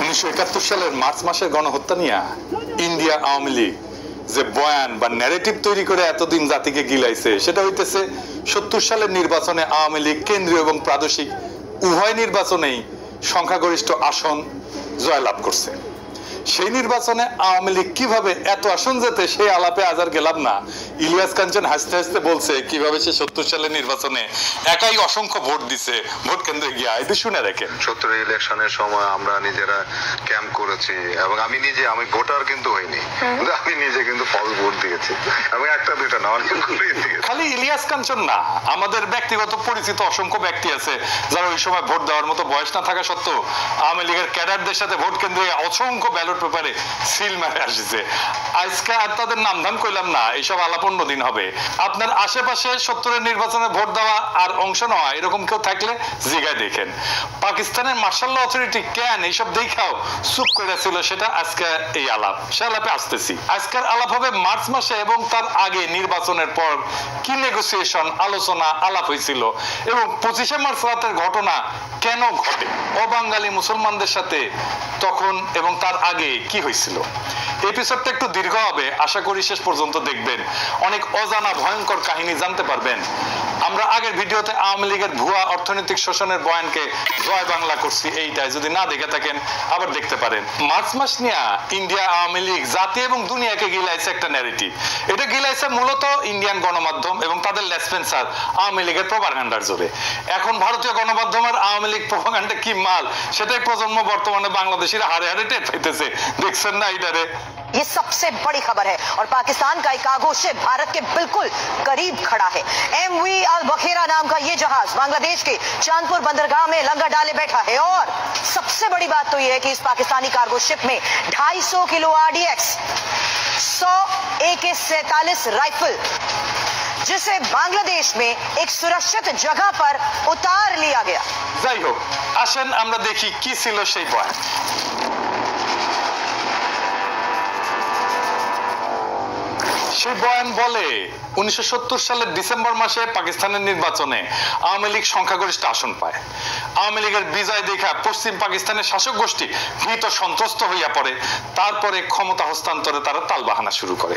1971 সালের মার্চ মাসের গণহত্যা নিয়ে ইন্ডিয়া আওয়ামী লীগ যে বয়ান বা ন্যারেটিভ তৈরি করে এতদিন জাতিকে গিলাইছে সেটা হইতেছে 70 সালের নির্বাচনে আওয়ামী লীগ কেন্দ্রীয় এবং প্রাদেশিক উভয় নির্বাচনেই সংখ্যাগরিষ্ঠ আসন জয়লাভ করছে। সেই নির্বাচনে আওয়ামী লীগ কিভাবে এত আসন যেতে সেই আলাপে আজ আর গেলাম না। ইলিয়াস কাঞ্চন হাসতে হাসতে বলছে কিভাবে সে 70 সালের নির্বাচনে একাই অসংখ্য ভোট দিছে ভোট কেন্দ্রে গিয়ে। এটা শুনে রাখেন। 70 ইলেকশনের সময় আমরা নিজেরা ক্যাম্প করেছি এবং আমি ভোটার কিন্তু হইনি, কিন্তু আমি নিজে কিন্তু ফলস ভোট দিয়েছি এবং একটা দুইটা না অনেকগুলোই দিয়েছি। খালি ইলিয়াস কাঞ্চন না, আমাদের ব্যক্তিগত পরিচিত অসংখ্য ব্যক্তি আছে যারা ওই সময় ভোট দেওয়ার মতো বয়স না থাকা সত্ত্বেও আওয়ামী লীগের ক্যাডারদের সাথে ভোট কেন্দ্রে অসংখ্য ব্যালট পেপারে সিল মারে আসছে। আজকে আর তাদের নাম ধাম কইলাম না, এইসব আলাপ অন্য দিন হবে। আপনার আশেপাশে 70-এর নির্বাচনে ভোট দেওয়া আর অংশ নেওয়া এরকম কেউ থাকলে জিগায় দেখেন। পাকিস্তানের মার্শাল ল অথরিটি কেন এইসব দেখাও চুপ করেছিল সেটা আজকে এই আলাপ, সে আলাপে আসতেছি। আজকের আলাপ হবে মার্চ মাসে এবং তার আগে নির্বাচনের পর কি নেগোসিয়েশন আলোচনা আলাপ হয়েছিল এবং 25শে মার্চ রাতের ঘটনা কেন ঘটে, অবাঙালি মুসলমানদের সাথে তখন এবং তার আগে কি হয়েছিল। এপিসোডটা একটু দীর্ঘ হবে, আশা করি শেষ পর্যন্ত দেখবেন, অনেক অজানা ভয়ঙ্কর কাহিনী জানতে পারবেন। আমরা আগের ভিডিওতে আওয়ামী লীগের ভুয়া অর্থনৈতিক শোষণের বয়ানকে জয় বাংলা করছি, এইটাই যদি না দেখে থাকেন আবার দেখতে পারেন। মার্চ মাস নিয়ে ইন্ডিয়া আওয়ামী লীগ জাতি এবং দুনিয়াকে গিলাইছে একটা ন্যারেটিভ। এটা গিলাইছে মূলত ইন্ডিয়ান গণমাধ্যম এবং তাদের লেসপেন্সার আওয়ামী লীগের প্রপাগান্ডার জোরে। এখন ভারতীয় গণমাধ্যমের আওয়ামী লীগ প্রপাগান্ডা কি মাল সেটাই প্রজন্ম বর্তমানে বাংলাদেশিরা হারে হারে টের পাইতেছে। দেখছেন না এইটারে? ये सबसे बड़ी खबर है और पाकिस्तान का एक कार्गो शिप भारत के बिल्कुल करीब खड़ा है। MV अल बखेरा नाम का ये जहाज बांग्लादेश के चांदपुर बंदरगाह में लंगर डाले बैठा है और सबसे बड़ी बात तो ये है कि इस पाकिस्तानी कार्गो शिप में 250 किलो RDX, 100 AK-47 राइफल, जिसे बांग्लादेश में एक सुरक्षित जगह पर उतार लिया गया। যাই হোক, আসেন আমরা দেখি কি ছিল সেই বয়ান। সেই বয়ান বলে 1970 সালের ডিসেম্বর মাসে পাকিস্তানের নির্বাচনে আওয়ামী লীগ সংখ্যাগরিষ্ঠ আসন পায়। আওয়ামী লীগের বিজয় দেখা পশ্চিম পাকিস্তানের শাসক গোষ্ঠী ভীত সন্ত্রস্ত হইয়া পড়ে। তারপরে ক্ষমতা হস্তান্তরে তারা তালবাহানা শুরু করে।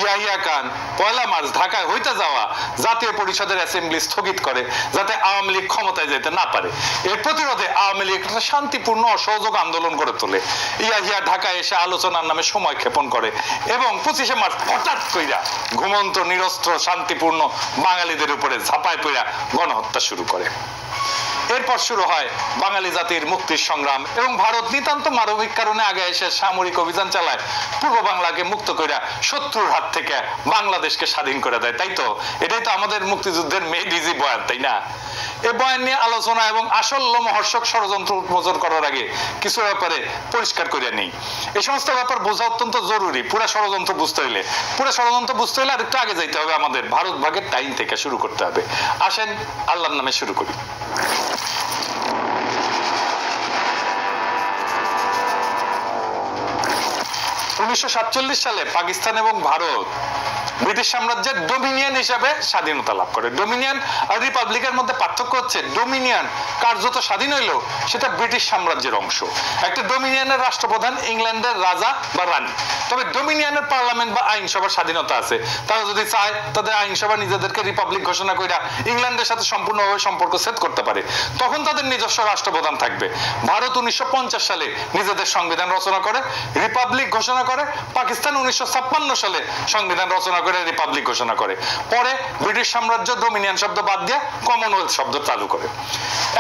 ইয়াহিয়া খান 1 মার্চ ঢাকায় হইতে যাওয়া জাতীয় পরিষদের অ্যাসেম্বলি স্থগিত করে যাতে আওয়ামী লীগ ক্ষমতায় যেতে না পারে। এর প্রতিরোধে আওয়ামী লীগ একটা শান্তিপূর্ণ অসহযোগ আন্দোলন গড়ে তোলে। ইয়াহিয়া ঢাকায় এসে আলোচনার নামে সময় ক্ষেপণ করে এবং 25শে মার্চ হঠাৎ কইরা ঘুমন্ত নিরস্ত্র শান্তিপূর্ণ বাঙালিদের উপরে ঝাঁপায় পড়া গণহত্যা শুরু করে। এরপর শুরু হয় বাঙালি জাতির মুক্তির সংগ্রাম এবং ভারত নিতান্ত মানবিক কারণে আগে এসে সামরিক অভিযান চালায়, পূর্ব বাংলাকে মুক্ত কইরা শত্রুর হাত থেকে বাংলাদেশকে স্বাধীন করে দেয়। তাই তো, এটাই তো আমাদের মুক্তিযুদ্ধের মেইন ইজি বয়ান, তাই না? এই বয়ান নিয়ে আলোচনা এবং আসল লোমহর্ষক ষড়যন্ত্র উন্মোচন করার আগে কিছু ব্যাপারে পরিষ্কার করে নেই। এই সমস্ত ব্যাপার বোঝা অত্যন্ত জরুরি। পুরা ষড়যন্ত্র বুঝতে হইলে আর একটু আগে যাইতে হবে, আমাদের ভারত ভাগের টাইম থেকে শুরু করতে হবে। আসেন আল্লাহর নামে শুরু করি। 1947 সালে পাকিস্তান এবং ভারত ব্রিটিশ সাম্রাজ্যের ডোমিনিয়ন হিসেবে স্বাধীনতা লাভ করে। ডোমিনিয়ন আর রিপাবলিকের মধ্যে পার্থক্য হচ্ছে ডোমিনিয়ন কার্যত স্বাধীন হইলেও সেটা ব্রিটিশ সাম্রাজ্যের অংশ। একটা ডোমিনিয়নের রাষ্ট্রপ্রধান ইংল্যান্ডের রাজা বা রানী, তবে ডোমিনিয়নের পার্লামেন্ট বা আইনসভার স্বাধীনতা আছে। তারা যদি চায় তাদের আইনসভা নিজেদেরকে রিপাবলিক ঘোষণা কইরা ইংল্যান্ডের সাথে সম্পূর্ণভাবে সম্পর্ক ছেদ করতে পারে, তখন তাদের নিজস্ব রাষ্ট্রপ্রধান থাকবে। ভারত 1950 সালে নিজেদের সংবিধান রচনা করে রিপাবলিক ঘোষণা করে। পাকিস্তান 1956 সালে সংবিধান রচনা করে রিপাবলিক ঘোষণা করে। পরে ব্রিটিশ সাম্রাজ্য ডোমিনিয়ন শব্দ বাদ দিয়ে কমনওয়েলথ শব্দ চালু করে।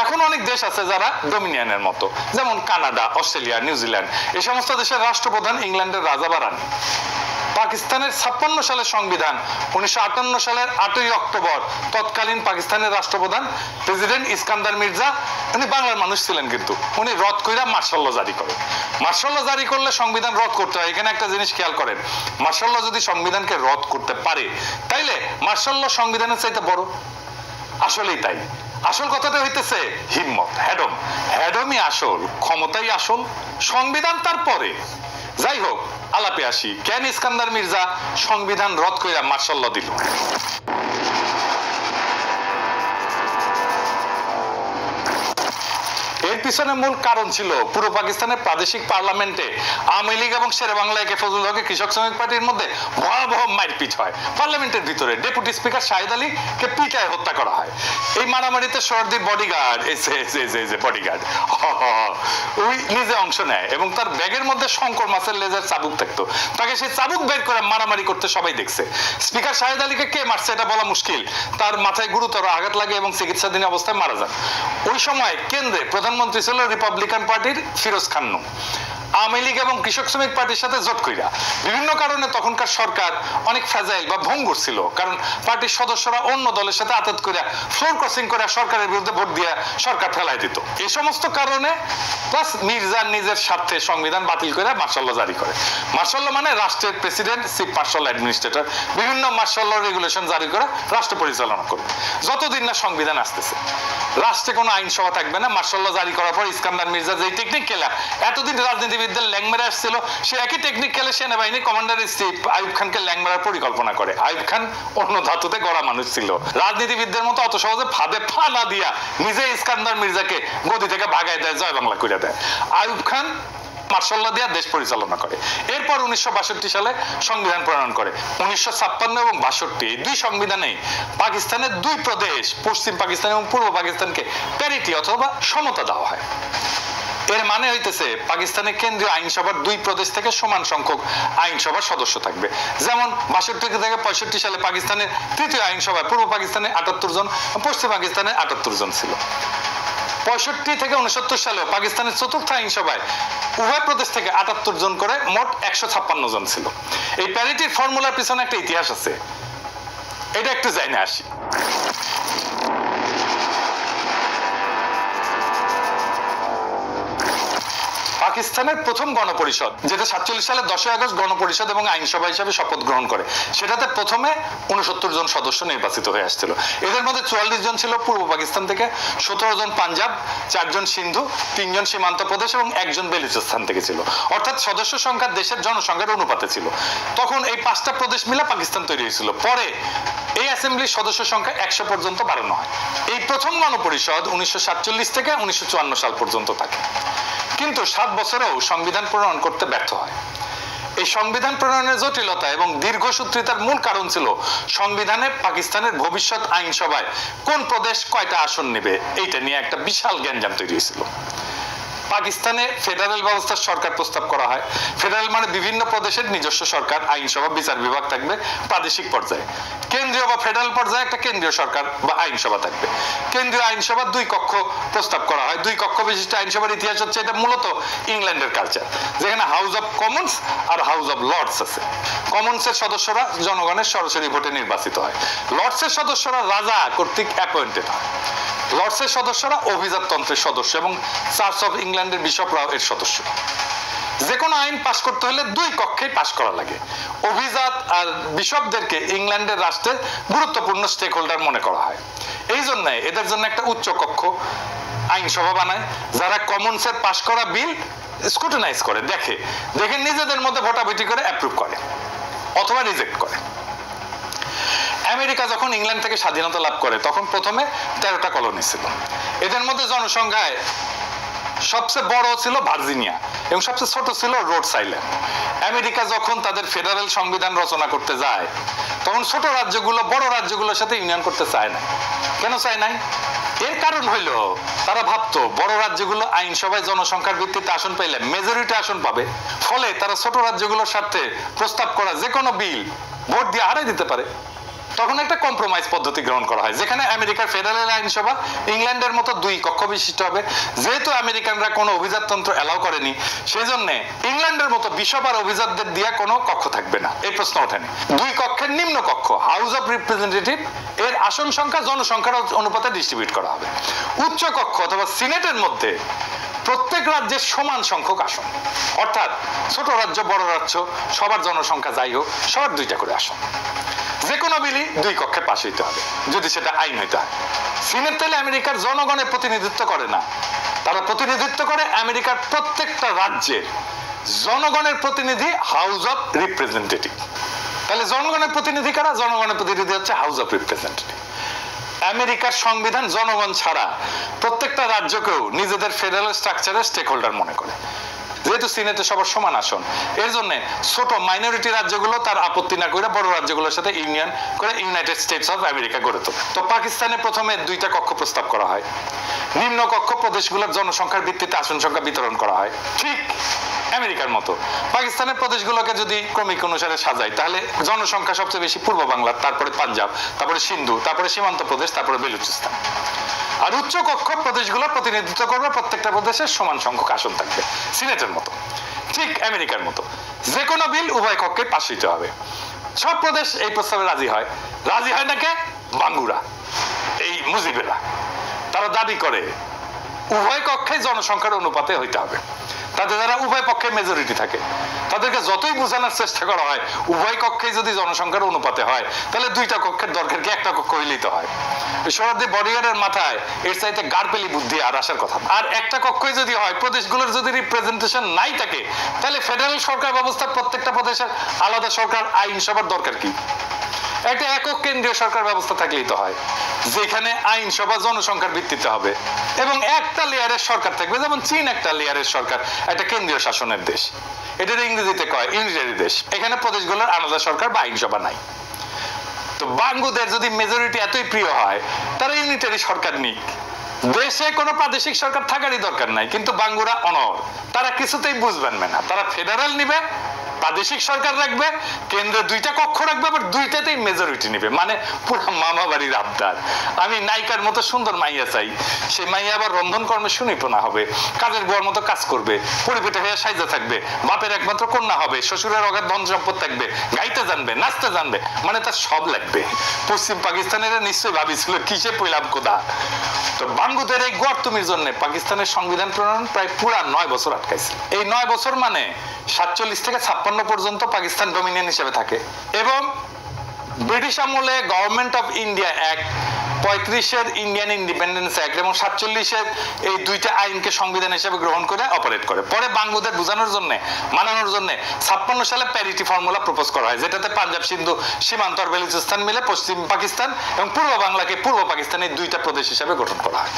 এখন অনেক দেশ আছে যারা ডোমিনিয়নের মতো, যেমন কানাডা, অস্ট্রেলিয়া, নিউজিল্যান্ড। এই সমস্ত দেশের রাষ্ট্রপ্রধান ইংল্যান্ডের রাজা বা রানী। পাকিস্তানের 56 সালের সংবিধান 1958 সালের 8ই অক্টোবর তৎকালীন পাকিস্তানের রাষ্ট্রপ্রধান প্রেসিডেন্ট ইস্কান্দার মির্জা, উনি বাংলার মানুষ ছিলেন, কিন্তু উনি রদ কইরা মার্শাল ল জারি করেন। মার্শাল ল জারি করলে সংবিধান রদ করতে হয়। এখানে একটা জিনিস খেয়াল করেন, মার্শাল ল যদি সংবিধানকে রদ করতে পারে তাইলে মার্শাল ল সংবিধানের চাইতে বড়। আসলেই তাই। আসল কথাটা হইতেছে হিম্মত, হ্যাডমই আসল, ক্ষমতাই আসল, সংবিধান তারপরে। যাই হোক, আলাপে আসি, কেন ইস্কান্দার মির্জা সংবিধান রদ কইরা মার্শাল ল দিল। এর এর পিছনে মূল কারণ ছিল পুরো পাকিস্তানের প্রাদেশিক পার্লামেন্টে আওয়ামী লীগ এবং শেরেবাংলা একে ফজলুল হকের কৃষক শ্রমিক পার্টির মধ্যে ভয়াবহ মারপিট হয়। পার্লামেন্টের ভিতরে ডেপুটি স্পিকার শাহিদ আলীকে পিটায় হত্যা করা হয়। এই মারামারিতে সর্দির বডিগার্ড বডিগার্ড ওই নিজে অংশ নেয় এবং তার ব্যাগের মধ্যে শঙ্কর মাছের লেজের চাবুক থাকতো। তাকে সেই চাবুক বের করে মারামারি করতে সবাই দেখছে। স্পিকার শাহিদ আলীকে কে মারছে এটা বলা মুশকিল। তার মাথায় গুরুতর আঘাত লাগে এবং চিকিৎসাধীন অবস্থায় মারা যান। ওই সময় কেন্দ্রে প্রধানমন্ত্রী ছিল রিপাবলিকান পার্টির ফিরোজ খান্নু। আওয়ামী লীগ এবং কৃষক শ্রমিক পার্টির সাথে জোট কইরা বিভিন্ন কারণে তখনকার সরকার অনেক ফ্যাজাইল বা ভঙ্গুর ছিল, কারণ পার্টির সদস্যরা অন্য দলের সাথে আতাত করে ফ্লোর ক্রসিং করে সরকারের বিরুদ্ধে ভোট দিয়ে সরকার ফেলাই দিত। এই সমস্ত কারণে প্লাস মির্জা নিজের স্বার্থে সংবিধান বাতিল করে মার্শাল ল জারি করে। মার্শাল ল মানে রাষ্ট্রের প্রেসিডেন্ট, চিফ মার্শাল অ্যাডমিনিস্ট্রেটর বিভিন্ন মার্শাল ল রেগুলেশন জারি করে রাষ্ট্র পরিচালনা করবে যতদিন না সংবিধান আসতেছে। রাষ্ট্রে কোনো আইনসভা থাকবে না। মার্শাল ল জারি করার পর ইস্কান্দার মির্জা যে টেকনিক খেলা এতদিন রাজনীতিবিদদের ল্যাং মেরে আসছিল, সে একই টেকনিক খেলে সেনাবাহিনী কমান্ডার ইন চিফ আইয়ুব খানকে ল্যাং মারার পরিকল্পনা করে। আইয়ুব খান অন্য ধাতুতে গড়া মানুষ ছিল, রাজনীতিবিদদের মতো অত সহজে ফাঁদে পা না দিয়া নিজে ইস্কান্দার মির্জাকে গদি থেকে ভাগায় দেয়, জয় বাংলা করে দেয়। আইয়ুব খান মার্শাল ল দিয়া দেশ পরিচালনা করে। এরপর 1962 সালে সংবিধান প্রণয়ন করে। 1956 এবং 62 এই দুই সংবিধানে পাকিস্তানের দুই প্রদেশ পশ্চিম পাকিস্তান এবং পূর্ব পাকিস্তানকে প্যারিটি অথবা সমতা দেওয়া হয়। এর মানে হইতেছে পাকিস্তানের কেন্দ্রীয় আইনসভার দুই প্রদেশ থেকে সমান সংখ্যক আইনসভার সদস্য থাকবে। যেমন 62 থেকে 65 সালে পাকিস্তানের তৃতীয় আইনসভায় পূর্ব পাকিস্তানে 78 জন, পশ্চিম পাকিস্তানে 78 জন ছিল। 65 থেকে 69 সালেও পাকিস্তানের চতুর্থ আইনসভায় উভয় প্রদেশ থেকে 78 জন করে মোট 156 জন ছিল। এই প্যারিটির ফর্মুলার পিছনে একটা ইতিহাস আছে, এটা একটু জানিয়ে আসি। পাকিস্তানের প্রথম গণপরিষদ, যেটা 47 সালে 10 আগস্ট গণপরিষদ এবং আইনসভা হিসেবে শপথ গ্রহণ করে, সেটাতে প্রথমে 69 জন সদস্য নির্বাচিত হয়ে আসছিল। এদের মধ্যে 44 জন ছিল পূর্ব পাকিস্তান থেকে, 17 জন পাঞ্জাব, 4 জন সিন্ধু, 3 জন সীমান্ত প্রদেশ এবং 1 জন বেলুচিস্তান থেকে ছিল। অর্থাৎ সদস্য সংখ্যা দেশের জনসংখ্যার অনুপাতে ছিল। তখন এই 5টা প্রদেশ মিলে পাকিস্তান তৈরি হয়েছিল। পরে এই অ্যাসেম্বলির সদস্য সংখ্যা 100 পর্যন্ত বাড়ানো হয়। এই প্রথম গণপরিষদ 1947 থেকে 1954 সাল পর্যন্ত থাকে, কিন্তু 7 বছরেও সংবিধান প্রণয়ন করতে ব্যর্থ হয়। এই সংবিধান প্রণয়নের জটিলতা এবং দীর্ঘসূত্রিতার মূল কারণ ছিল সংবিধানে পাকিস্তানের ভবিষ্যৎ আইনসভায় কোন প্রদেশ কয়টা আসন নেবে এইটা নিয়ে একটা বিশাল গ্যাঞ্জাম তৈরি হয়েছিল। পাকিস্তানে ফেডারেল ব্যবস্থার সরকার প্রস্তাব করা হয়। ফেডারেল মানে বিভিন্ন প্রদেশের নিজস্ব সরকার, আইনসভা, বিচার বিভাগ থাকবে প্রাদেশিক পর্যায়ে। কেন্দ্রীয় বা ফেডারেল পর্যায়ে একটা কেন্দ্রীয় সরকার বা আইনসভা থাকবে। কেন্দ্রীয় আইনসভা 2 কক্ষ প্রস্তাব করা হয়। 2 কক্ষ বিশিষ্ট আইনসভার ইতিহাস হচ্ছে, এটা মূলত ইংল্যান্ডের কালচার, যেখানে হাউস অব কমন্স আর হাউস অব লর্ডস আছে। কমন্সের সদস্যরা জনগণের সরাসরি ভোটে নির্বাচিত হয়। লর্ডসের সদস্যরা রাজা কর্তৃক অ্যাপয়েন্টেড হয়। লর্ডসের সদস্যরা অভিজাততন্ত্রের সদস্য এবং চার্চ অফ ইংল্যান্ডের বিশপরাও এর সদস্য। যে কোনো আইন পাশ করতে হলে 2 কক্ষেই পাশ করা লাগে। অভিজাত আর বিশপদেরকে ইংল্যান্ডের রাষ্ট্রের গুরুত্বপূর্ণ স্টেক হোল্ডার মনে করা হয়। এই জন্য এদের জন্য একটা উচ্চ কক্ষ আইনসভা বানায়, যারা কমন্সের পাশ করা বিল স্ক্রুটিনাইজ করে, দেখে নিজেদের মধ্যে ভোটাভুটি করে অ্যাপ্রুভ করে অথবা রিজেক্ট করে। আমেরিকা যখন ইংল্যান্ড থেকে স্বাধীনতা লাভ করে তখন প্রথমে 13টা কলোনি ছিল। এদের মধ্যে জনসংখ্যায় সবচেয়ে বড় ছিল ভার্জিনিয়া এবং সবচেয়ে ছোট ছিল রোডস আইল্যান্ড। আমেরিকা যখন তাদের ফেডারেল সংবিধান রচনা করতে যায় তখন ছোট রাজ্যগুলো বড় রাজ্যগুলোর সাথে ইউনিয়ন করতে চায় না। কেন চায় নাই? এর কারণ হইল তারা ভাবতো বড় রাজ্যগুলো আইনসভায় জনসংখ্যার ভিত্তিতে আসন পাইলে মেজরিটি আসন পাবে, ফলে তারা ছোট রাজ্যগুলোর সাথে প্রস্তাব করা যে কোনো বিল ভোট দিয়ে হারাই দিতে পারে। তখন একটা কম্প্রোমাইজ পদ্ধতি গ্রহণ করা হয়, যেখানে আমেরিকার ফেডারেল আইনসভা ইংল্যান্ডের মতো 2 কক্ষ বিশিষ্ট হবে। যেহেতু আমেরিকানরা কোনো অভিজাততন্ত্র এলাও করেনি, সেই জন্য ইংল্যান্ডের মতো বিশপ আর অভিজাতদের দিয়ে কোনো কক্ষ থাকবে না, এই প্রশ্ন ওঠেনি। 2 কক্ষের নিম্ন কক্ষ হাউস অফ রিপ্রেজেন্টেটিভ এর আসন সংখ্যা জনসংখ্যার অনুপাতে ডিস্ট্রিবিউট করা হবে। উচ্চ কক্ষ অথবা সিনেটের মধ্যে প্রত্যেক রাজ্যের সমান সংখ্যক আসন, অর্থাৎ ছোট রাজ্য বড় রাজ্য সবার জনসংখ্যা যাই হোক সবার 2টা করে আসন। যে কোনো বিলই 2 কক্ষে পাশ হইতে হবে যদি সেটা আইন হইতে হয়। সিনেট তাহলে আমেরিকার জনগণের প্রতিনিধিত্ব করে না, তারা প্রতিনিধিত্ব করে আমেরিকার প্রত্যেকটা রাজ্যের জনগণের প্রতিনিধি হাউস অফ রিপ্রেজেন্টেটিভ। তাহলে জনগণের প্রতিনিধি কারা? জনগণের প্রতিনিধি হচ্ছে হাউস অফ রিপ্রেজেন্টেটিভ। আমেরিকার সংবিধান জনগণ ছাড়া প্রত্যেকটা রাজ্যকেও নিজেদের ফেডারেল স্ট্রাকচারের স্টেক হোল্ডার মনে করে। যেহেতু সিনেটে সবার সমান আসন, এর জন্য ছোট মাইনরিটি রাজ্যগুলো তার আপত্তি না করে বড় রাজ্যগুলোর সাথে ইউনিয়ন করে ইউনাইটেড স্টেটস অফ আমেরিকা গড়ে তোলে। তো পাকিস্তানে প্রথমে 2টা কক্ষ প্রস্তাব করা হয়। নিম্ন কক্ষ প্রদেশগুলোর জনসংখ্যার ভিত্তিতে আসন সংখ্যা বিতরণ করা হয়, ঠিক আমেরিকার মতো। পাকিস্তানের প্রদেশগুলোকে যদি ক্রমিক অনুসারে সাজায়, তাহলে জনসংখ্যা সবচেয়ে বেশি পূর্ব বাংলার, তারপরে পাঞ্জাব, তারপরে সিন্ধু, তারপরে সীমান্ত প্রদেশ, তারপরে বেলুচিস্তান। আর উচ্চ কক্ষ প্রদেশগুলো প্রতিনিধিত্ব করবে, প্রত্যেকটা প্রদেশের সমান সংখ্যক আসন থাকবে, সিনেটের মতো, ঠিক আমেরিকার মতো। যে কোনো বিল উভয় কক্ষে পাশ হইতে হবে। সব প্রদেশ এই প্রস্তাবে রাজি হয়। রাজি হয় না কে? বাঙ্গুরা, এই মুজিবেরা। তারা দাবি করে উভয় কক্ষে জনসংখ্যার অনুপাতে হইতে হবে। তাতে যারা উভয় পক্ষে মেজরিটি থাকে, তাদেরকে যতই বোঝানোর চেষ্টা করা হয় উভয় কক্ষে যদি জনসংখ্যার অনুপাতে হয়, তাহলে 2টা কক্ষের দরকার কি, একটা কক্ষ হইলেই তো হয়। শরদি বডিগার্ডের মাথায় এর চাইতে গারপেলি বুদ্ধি আর আসার কথা। আর একটা কক্ষই যদি হয়, প্রদেশগুলোর যদি রিপ্রেজেন্টেশন নাই থাকে, তাহলে ফেডারেল সরকার ব্যবস্থার প্রত্যেকটা প্রদেশের আলাদা সরকার আইনসভার দরকার কি? একটা একক কেন্দ্রীয় সরকার ব্যবস্থা থাকলেই তো হয়, যেখানে আইনসভা জনসংখ্যার ভিত্তিতে হবে এবং একটা লেয়ারের সরকার থাকবে। যেমন চীন একটা লেয়ারের সরকার, একটা কেন্দ্রীয় শাসনের দেশ, এটার ইংরেজিতে কয় ইউনিটারি দেশ। এখানে প্রদেশগুলোর আলাদা সরকার বা আইনসভা নাই। তো বাঙ্গুদের যদি মেজরিটি এতই প্রিয় হয়, তারা ইউনিটারি সরকার নিক, দেশে কোনো প্রাদেশিক সরকার থাকারই দরকার নাই। কিন্তু বাঙ্গুরা অনর, তারা কিছুতেই বুঝবেন না। তারা ফেডারেল নিবে, প্রাদেশিক সরকার রাখবে, কেন্দ্রে 2টা কক্ষ রাখবে, আবার 2টাতেই মেজরিটি নিবে। মানে পুরো মামা বাড়ির আবদার। আমি নায়িকার মতো সুন্দর মাইয়া চাই, সেই মাইয়া আবার রন্ধন কর্মে সুনিপুণা হবে, কাজের বুয়ার মতো কাজ করবে, পরিপেটে হয়ে সাইজা থাকবে, বাপের একমাত্র কন্যা হবে, শ্বশুরের অগাধ ধন সম্পদ থাকবে, গাইতে জানবে, নাচতে জানবে, মানে তার সব লাগবে। পশ্চিম পাকিস্তানের নিশ্চয়ই ভাবিছিল কিসে পইলাম কোদা। তো বাঙ্গুদের এই গর্তুমির জন্য পাকিস্তানের সংবিধান প্রণয়ন প্রায় পুরা 9 বছর আটকাইছে। এই 9 বছর মানে 47 থেকে 56 পর্যন্ত পাকিস্তান ডোমিনিয়ন হিসেবে থাকে। এবং ব্রিটিশ আমলে গভর্নমেন্ট অফ ইন্ডিয়া অ্যাক্ট, 35-এর ইন্ডিয়ান ইন্ডিপেন্ডেন্স অ্যাক্ট এবং 47-এর এই 2টা আইনকে সংবিধান হিসেবে গ্রহণ করে অপারেট করে। পরে বাঙ্গুদের বোঝানোর জন্য, মানানোর জন্য 56 সালে প্যারিটি ফর্মুলা প্রপোজ করা হয়, যেটাতে পাঞ্জাব, সিন্ধু, সীমান্ত আর বেলুচিস্তান মিলে পশ্চিম পাকিস্তান এবং পূর্ব বাংলাকে পূর্ব পাকিস্তানের 2টা প্রদেশ হিসেবে গঠন করা হয়।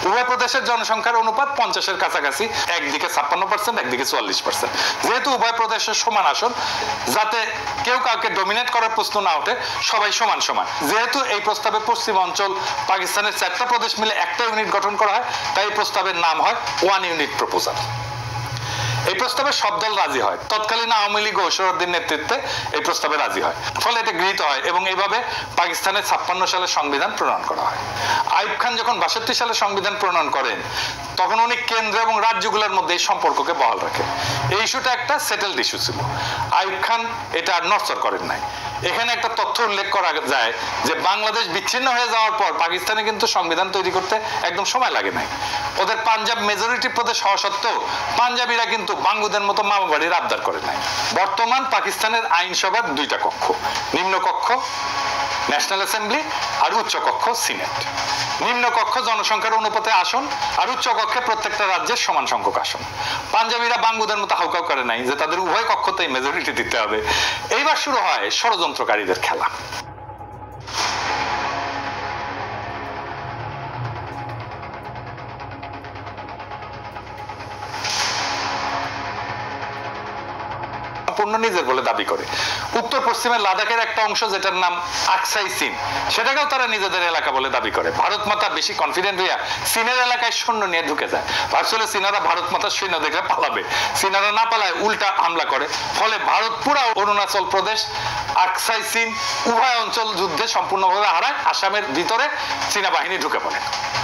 উভয় প্রদেশের জনসংখ্যার অনুপাত 50-এর কাছাকাছি, একদিকে 56%, একদিকে 44%। যেহেতু উভয় প্রদেশের সমান আসন, যাতে কেউ কাউকে ডমিনেট করার প্রশ্ন না ওঠে, সবাই সমান সমান। যেহেতু এই প্রস্তাবে পশ্চিম অঞ্চল পাকিস্তানের 4টা প্রদেশ মিলে একটা ইউনিট গঠন করা হয়, তাই এই প্রস্তাবের নাম হয় 1 ইউনিট প্রপোজাল। এই প্রস্তাবে সব দল রাজি হয়। তৎকালীন আওয়ামী লীগ ও সোহরাওয়ার্দীর নেতৃত্বে এই প্রস্তাবে রাজি হয়, ফলে এটা গৃহীত হয় এবং এইভাবে পাকিস্তানের 56 সালে সংবিধান প্রণয়ন করা হয়। আইয়ুব খান যখন 62 সালে সংবিধান প্রণয়ন করেন, তখন উনি কেন্দ্র এবং রাজ্যগুলোর মধ্যে এই সম্পর্ককে বহাল রাখেন। এই ইস্যুটা একটা সেটেলড ইস্যু ছিল। আইয়ুব খান এটা আর নড়চড় করেন নাই। এখানে একটা তথ্য উল্লেখ করা যায় যে বাংলাদেশ বিচ্ছিন্ন হয়ে যাওয়ার পর পাকিস্তানে কিন্তু সংবিধান তৈরি করতে একদম সময় লাগে নাই। ওদের পাঞ্জাব মেজরিটি প্রদেশ হওয়া সত্ত্বেও পাঞ্জাবিরা কিন্তু বাঙ্গুদের মতো মামা বাড়ির আবদার করে নাই। বর্তমান পাকিস্তানের আইনসভার 2টা কক্ষ, নিম্ন কক্ষ ন্যাশনাল অ্যাসেম্বলি আর উচ্চ কক্ষ সিনেট। নিম্ন কক্ষ জনসংখ্যার অনুপাতে আসন আর উচ্চ কক্ষে প্রত্যেকটা রাজ্যের সমান সংখ্যক আসন। পাঞ্জাবিরা বাঙ্গুদের মতো হাউকাউ করে নাই যে তাদের উভয় কক্ষতেই মেজরিটি দিতে হবে। এইবার শুরু হয় ষড়যন্ত্রকারীদের খেলা। পূর্ণ নিজের বলে দাবি করে। উত্তর পশ্চিমের লাদাখের একটা অংশ, যেটার নাম আকসাই চীন, সেটাকেও তারা নিজেদের এলাকা বলে দাবি করে। ভারত মাতা বেশি কনফিডেন্ট হইয়া চীনের এলাকায় সৈন্য নিয়ে ঢুকে যায়। ভাবছিল চীনারা ভারত মাতার সৈন্য দেখলে পালাবে, চীনারা না পালায় উল্টা হামলা করে। ফলে ভারত পুরা অরুণাচল প্রদেশ, আকসাই চীন উভয় অঞ্চল যুদ্ধে সম্পূর্ণভাবে হারায়। আসামের ভিতরে চীনা বাহিনী ঢুকে পড়ে।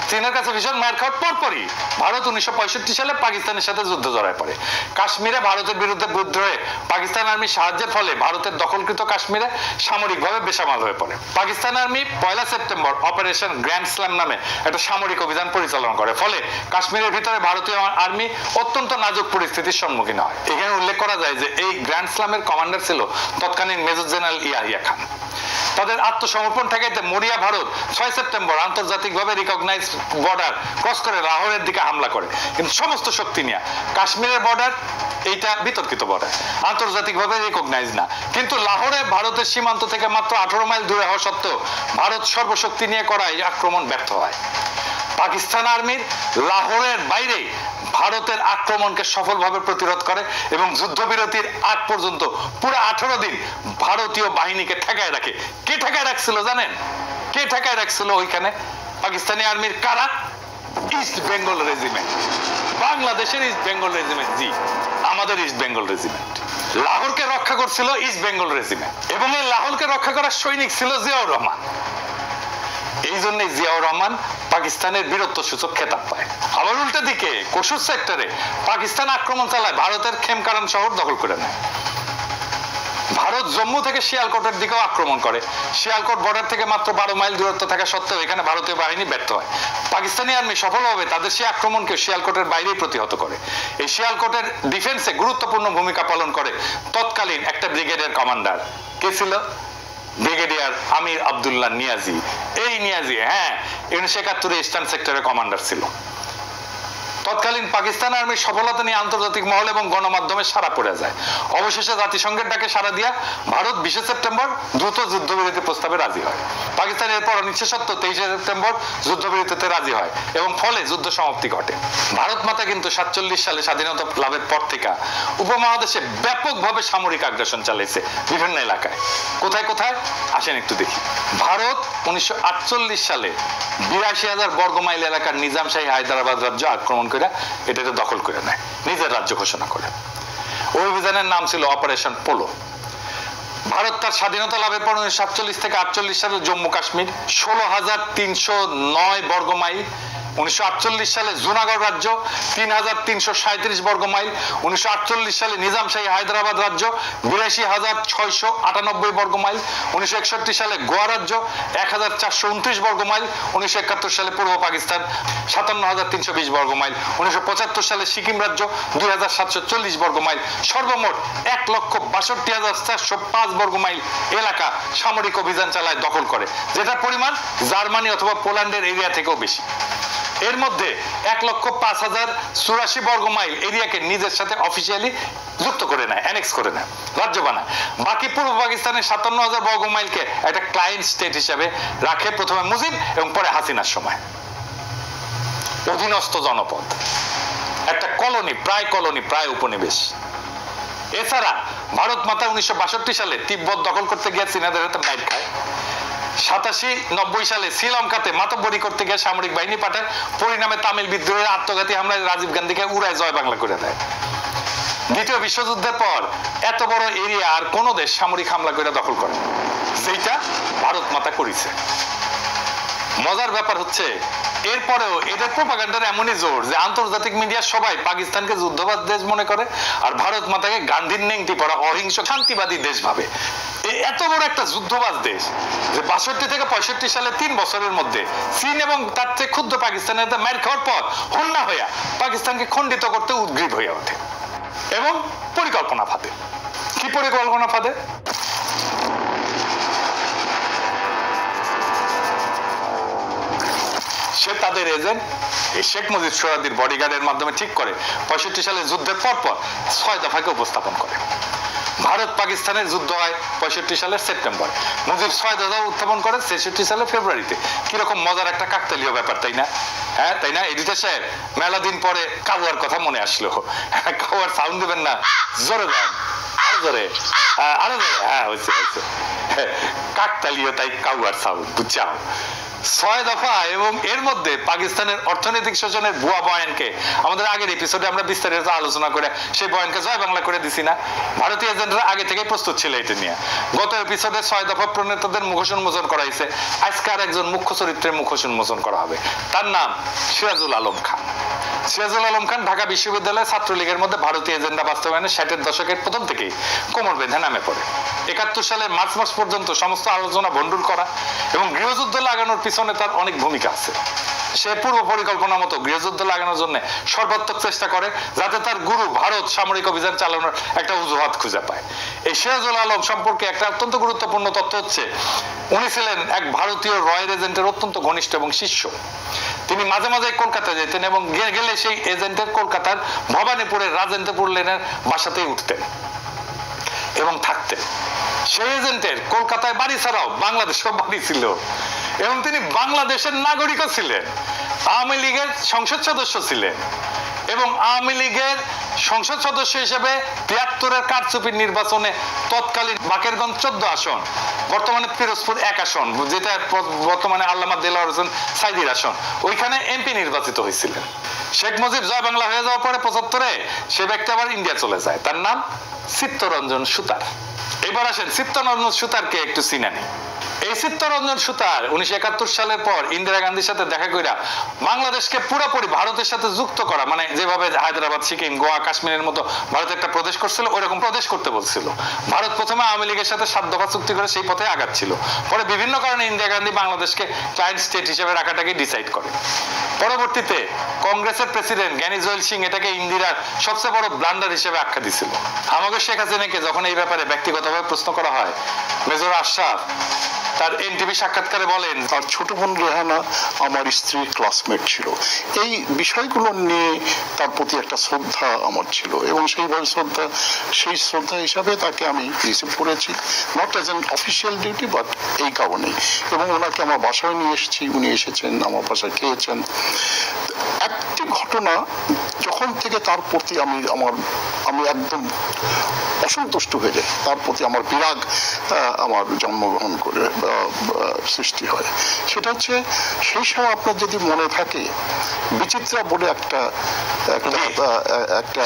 চীনের কাছে ভীষণ মার খাওয়ার পরপরই ভারত 1965 সালে পাকিস্তানের সাথে যুদ্ধে জড়ায় পড়ে। কাশ্মীরে ভারতের বিরুদ্ধে বিদ্রোহে পাকিস্তান আর্মির সাহায্যের ফলে ভারতের দখলকৃত কাশ্মীরে সামরিকভাবে বেসামাল হয়ে পড়ে। Pakistan army 1 September operation grand slam নামে একটা সামরিক অভিযান পরিচালনা করে। ফলে কাশ্মীরের ভিতরে ভারতীয় আর্মি অত্যন্ত নাজুক পরিস্থিতির সম্মুখীন হয়। এখানে উল্লেখ করা যায় যে এই গ্র্যান্ড স্ল্যামের কমান্ডার ছিল তৎকালীন মেজর জেনারেল ইয়াহিয়া খান। তাদের আত্মসমর্পণ ঠেকাইতে মরিয়া ভারত 6 সেপ্টেম্বর আন্তর্জাতিকভাবে রিকগনাইজ বর্ডার ক্রস করে লাহোরের দিকে হামলা করে, কিন্তু সমস্ত শক্তি নিয়ে। কাশ্মীরের বর্ডার এইটা বিতর্কিত বর্ডার, আন্তর্জাতিকভাবে রিকগনাইজ না, কিন্তু লাহোরে ভারতের সীমান্ত থেকে মাত্র 18 মাইল দূরে হওয়া সত্ত্বেও ভারত সর্বশক্তি নিয়ে করা এই আক্রমণ ব্যর্থ হয়। পাকিস্তান আর্মির লাহোরের বাইরে ভারতের আক্রমণকে সফলভাবে প্রতিরোধ করে এবং যুদ্ধবিরতির আগ পর্যন্ত পুরো 18 দিন ভারতীয় বাহিনীকে ঠেকায় রাখে। কে ঠেকায় রাখছিল জানেন? কে ঠেকায় রাখছিল ওইখানে? পাকিস্তানি আর্মির কারা? ইস্ট বেঙ্গল রেজিমেন্ট, বাংলাদেশের ইস্ট বেঙ্গল রেজিমেন্ট। জি, আমাদের ইস্ট বেঙ্গল রেজিমেন্ট। লাহোরকে রক্ষা করছিল ইস্ট বেঙ্গল রেজিমেন্ট এবং এই লাহোরকে রক্ষা করার সৈনিক ছিল জিয়াউর রহমান। এই জন্য জিয়াউর রহমান পাকিস্তানের বীরত্ব সূচক খেতাব পায়। আবার উল্টা দিকে কসুর সেক্টরে পাকিস্তান আক্রমণ চালায়, ভারতের খেমকারান শহর দখল করে নেয়। ভারত জম্মু থেকে শিয়ালকোটের দিকেও আক্রমণ করে। শিয়ালকোট বর্ডার থেকে মাত্র 12 মাইল দূরত্ব থাকা সত্ত্বেও এখানে ভারতীয় বাহিনী ব্যর্থ হয়। পাকিস্তানি আর্মি সফলভাবে তাদের সেই আক্রমণকে শিয়ালকোটের বাইরেই প্রতিহত করে। এই শিয়ালকোটের ডিফেন্সে গুরুত্বপূর্ণ ভূমিকা পালন করে তৎকালীন একটা ব্রিগেডের কমান্ডার। কে ছিল? ব্রিগেডিয়ার আমির আব্দুল্লাহ নিয়াজি। এই নিয়াজি 1971 ইস্টার্ন সেক্টরের কমান্ডার ছিল। তৎকালীন পাকিস্তান আর্মির সফলতা নিয়ে আন্তর্জাতিক মহল এবং গণমাধ্যমে সাড়া পড়ে যায়। অবশেষে জাতিসংঘের ডাকে সাড়া দিয়া ভারত 20 সেপ্টেম্বর দ্রুত যুদ্ধবিরতি প্রস্তাবে রাজি হয়। পাকিস্তান এরপর অনিচ্ছা সত্ত্বেও 23 সেপ্টেম্বর যুদ্ধবিরতিতে রাজি হয় এবং ফলে যুদ্ধ সমাপ্তি ঘটে। ভারত মাতা কিন্তু 47 সালে স্বাধীনতা লাভের পর থেকে উপমহাদেশে ব্যাপকভাবে সামরিক আগ্রাসন চালাইছে বিভিন্ন এলাকায়। কোথায় কোথায় আসেন একটু দেখি। ভারত 1948 সালে 82,000 বর্গমাইল এলাকার নিজামশাহী হায়দ্রাবাদ রাজ্য আক্রমণ করে এটাকে দখল করে নেয়, নিজের রাজ্য ঘোষণা করে। ওই অভিযানের নাম ছিল অপারেশন পোলো। ভারত তার স্বাধীনতা লাভের পর 1947 থেকে 48 সালে জম্মু কাশ্মীর 16,309 বর্গমাইল, 1948 সালে জুনাগড় রাজ্য 3,337 বর্গমাইল, 1948 সালে নিজামশাহী হায়দ্রাবাদ রাজ্য 82,698 বর্গমাইল, 1961 সালে গোয়া রাজ্য 1,429 বর্গমাইল, 1971 সালে পূর্ব পাকিস্তান 57,320 বর্গমাইল, 1975 সালে সিকিম রাজ্য 2,740 বর্গমাইল, সর্বমোট 1,62,405 বর্গমাইল এলাকা সামরিক অভিযান চালায়, দখল করে, যেটার পরিমাণ জার্মানি অথবা পোল্যান্ডের এরিয়া থেকেও বেশি। এর মধ্যে 1,05,084 বর্গমাইল এরিয়াকে নিজের সাথে অফিসিয়ালি যুক্ত করে নেয়, অ্যানেক্স করে নেয়, রাজ্য বানায়। বাকি পূর্ব পাকিস্তানের 57,000 বর্গমাইলকে একটা ক্লায়েন্ট স্টেট হিসেবে রাখে প্রথমে মুজিব এবং পরে হাসিনার সময়। অধীনস্থ জনপদ, একটা কলোনি, প্রায় উপনিবেশ। এছাড়া ভারত মাতা 1962 সালে তিব্বত দখল করতে গিয়ে চীনাদের হাতে মাইর খায়। 87-90 সালে শ্রীলঙ্কাতে মাতব্বরি করতে গিয়ে সামরিক বাহিনী পাঠায়, পরিণামে তামিল বিদ্রোহের আত্মঘাতী হামলায় রাজীব গান্ধীকে উড়ায় জয় বাংলা করে দেয়। দ্বিতীয় বিশ্বযুদ্ধের পর এত বড় এরিয়া আর কোন দেশ সামরিক হামলা করে দখল করে, সেইটা ভারত মাতা করেছে। মজার ব্যাপার হচ্ছে এরপরেও এদের প্রোপাগান্ডার এমনই জোর যে আন্তর্জাতিক মিডিয়া সবাই পাকিস্তানকে যুদ্ধবাদ দেশ মনে করে আর ভারত মাতাকে গান্ধীর নেংটি পড়া অহিংস শান্তিবাদী দেশ ভাবে। এত বড় একটা যুদ্ধবাজ দেশ যে 62 থেকে 65 সালে 3 বছরের মধ্যে চীন এবং তার চেয়ে ক্ষুদ্র পাকিস্তানের মার খাওয়ার পর হন্যা হইয়া পাকিস্তানকে খণ্ডিত করতে উদ্গ্রীব হয়ে ওঠে এবং পরিকল্পনা ফাঁদে। কি পরিকল্পনা ফাঁদে? সে তাদের এজেন্ট শেখ মুজিব সোহরাওয়ার্দীর বডিগার্ডের মাধ্যমে ঠিক করে 65 সালে যুদ্ধের পর 6 দফাকে উপস্থাপন করে। ভারত পাকিস্তানের যুদ্ধ হয় 65 সালের সেপ্টেম্বর, মুজিব 6 দফা উত্থাপন করে 66 সালের ফেব্রুয়ারিতে। কিরকম মজার একটা কাকতালীয় ব্যাপার, তাই না? হ্যাঁ, তাই না? এডিটর সাহেব, মেলা দিন পরে কাউয়ার কথা মনে আসলো। কাউয়ার সাউন্ড দেবেন না? জোরে দেন, আরো জোরে, আরো জোরে। হ্যাঁ, হয়েছে। কাকতালীয় তাই কাউয়ার সাউন্ড, বুঝছাও। 6 দফা এবং এর মধ্যে পাকিস্তানের অর্থনৈতিক শোষণের ভুয়া বয়ানকে আমাদের আগের এপিসোডে আমরা বিস্তারিত আলোচনা করে সেই বয়ানকে জয় বাংলা করে দিছি না? ভারতীয় এজেন্টরা আগে থেকে প্রস্তুত ছিল এটা নিয়ে। গত এপিসোডে 6 দফা প্রণেতাদের মুখোশ উন্মোচন করা হয়েছে। আজকে আর একজন মুখ্য চরিত্রের মুখোশ উন্মোচন করা হবে। তার নাম সিরাজুল আলম খান। সিরাজুল আলম খান ঢাকা বিশ্ববিদ্যালয়ের ছাত্রলীগের মধ্যে ভারতীয় এজেন্ডা বাস্তবায়নে 60-এর দশকের প্রথম থেকেই কোমর বেঁধে নামে পড়ে। 71 সালের মার্চ মাস পর্যন্ত সমস্ত আলোচনা ভণ্ডুল করা এবং গৃহযুদ্ধ লাগানোর পিছনে তার অনেক ভূমিকা আছে। সে পূর্ব পরিকল্পনা মতো গৃহযুদ্ধ লাগানোর জন্য সর্বাত্মক চেষ্টা করে, যাতে তার গুরু ভারত সামরিক অভিযান চালানোর একটা অজুহাত খুঁজে পায়। এই সিরাজুল আলম সম্পর্কে একটা অত্যন্ত গুরুত্বপূর্ণ তথ্য হচ্ছে, উনি ছিলেন এক ভারতীয় রয়্যাল এজেন্টের অত্যন্ত ঘনিষ্ঠ এবং শিষ্য। তিনি মাঝে মাঝে কলকাতা যেতেন এবং গেলে সেই এজেন্টের কলকাতার ভবানীপুরের রাজেন্দ্রপুর লেনের বাসাতেই উঠতেন এবং থাকতেন। সেই এজেন্টের কলকাতায় বাড়ি ছাড়াও বাংলাদেশেও বাড়ি ছিল এবং তিনি বাংলাদেশের নাগরিকও ছিলেন, আওয়ামী লীগের সংসদ সদস্য ছিলেন এবং আওয়ামী লীগের সংসদ সদস্য হিসেবে ৭৩-এর কারচুপির নির্বাচনে তৎকালীন বাকেরগঞ্জ 14 আসন, বর্তমানে পিরোজপুর 1 আসন, যেটা বর্তমানে আল্লামা দেলোয়ার হোসেন সাইদির আসন, ওইখানে এমপি নির্বাচিত হয়েছিলেন। শেখ মুজিব জয় বাংলা হয়ে যাওয়ার পরে ৭৫-এ সে ব্যক্তি আবার ইন্ডিয়া চলে যায়। তার নাম চিত্তরঞ্জন সুতার। এবার আসেন চিত্তরঞ্জন সুতারকে একটু চিনে নিই। এই চিত্তরঞ্জন সুতার 1971 সালের পর ইন্দিরা গান্ধীর সাথে দেখা কইরা বাংলাদেশকে পুরোপুরি ভারতের সাথে যুক্ত করা, মানে যেভাবে হায়দ্রাবাদ, সিকিম, গোয়া, কাশ্মীরের মতো ভারত একটা প্রদেশ করছিল, ওইরকম প্রদেশ করতে বলছিল। ভারত প্রথমে আওয়ামী লীগের সাথে 7 দফা চুক্তি করে সেই পথে আগাচ্ছিল। পরে বিভিন্ন কারণে ইন্দিরা গান্ধী বাংলাদেশকে ক্লায়েন্ট স্টেট হিসেবে রাখাটাকে ডিসাইড করে। পরবর্তীতে কংগ্রেসের প্রেসিডেন্ট জ্ঞানী জৈল সিং এটাকে ইন্দিরার সবচেয়ে বড় ব্লান্ডার হিসেবে আখ্যা দিছিল। আমাকে শেখ হাসিনাকে যখন এই ব্যাপারে ব্যক্তিগতভাবে প্রশ্ন করা হয়, মেজর আশরাফ তার এনটিভি সাক্ষাৎকারে বলেন, আর ছোট বোন রেহানা আমার স্ত্রীর ক্লাসমেট ছিল। এই বিষয়গুলো নিয়ে তার প্রতি একটা শ্রদ্ধা আমার ছিল এবং সেই শ্রদ্ধা হিসাবে তাকে আমি রিসিভ করেছি, not as an official duty, but এই কারণেই। এবং ওনাকে আমার বাসায় নিয়ে এসেছি, উনি এসেছেন, আমার বাসায় খেয়েছেন। একটি ঘটনা যখন থেকে তার প্রতি আমি একদম অসন্তুষ্ট হয়ে যাই, তার প্রতি আমার বিরাগ আমার জন্মগ্রহণ করে সৃষ্টি হয়, সেটা হচ্ছে সেই সময় আপনার যদি মনে থাকে বিচিত্রা বলে একটা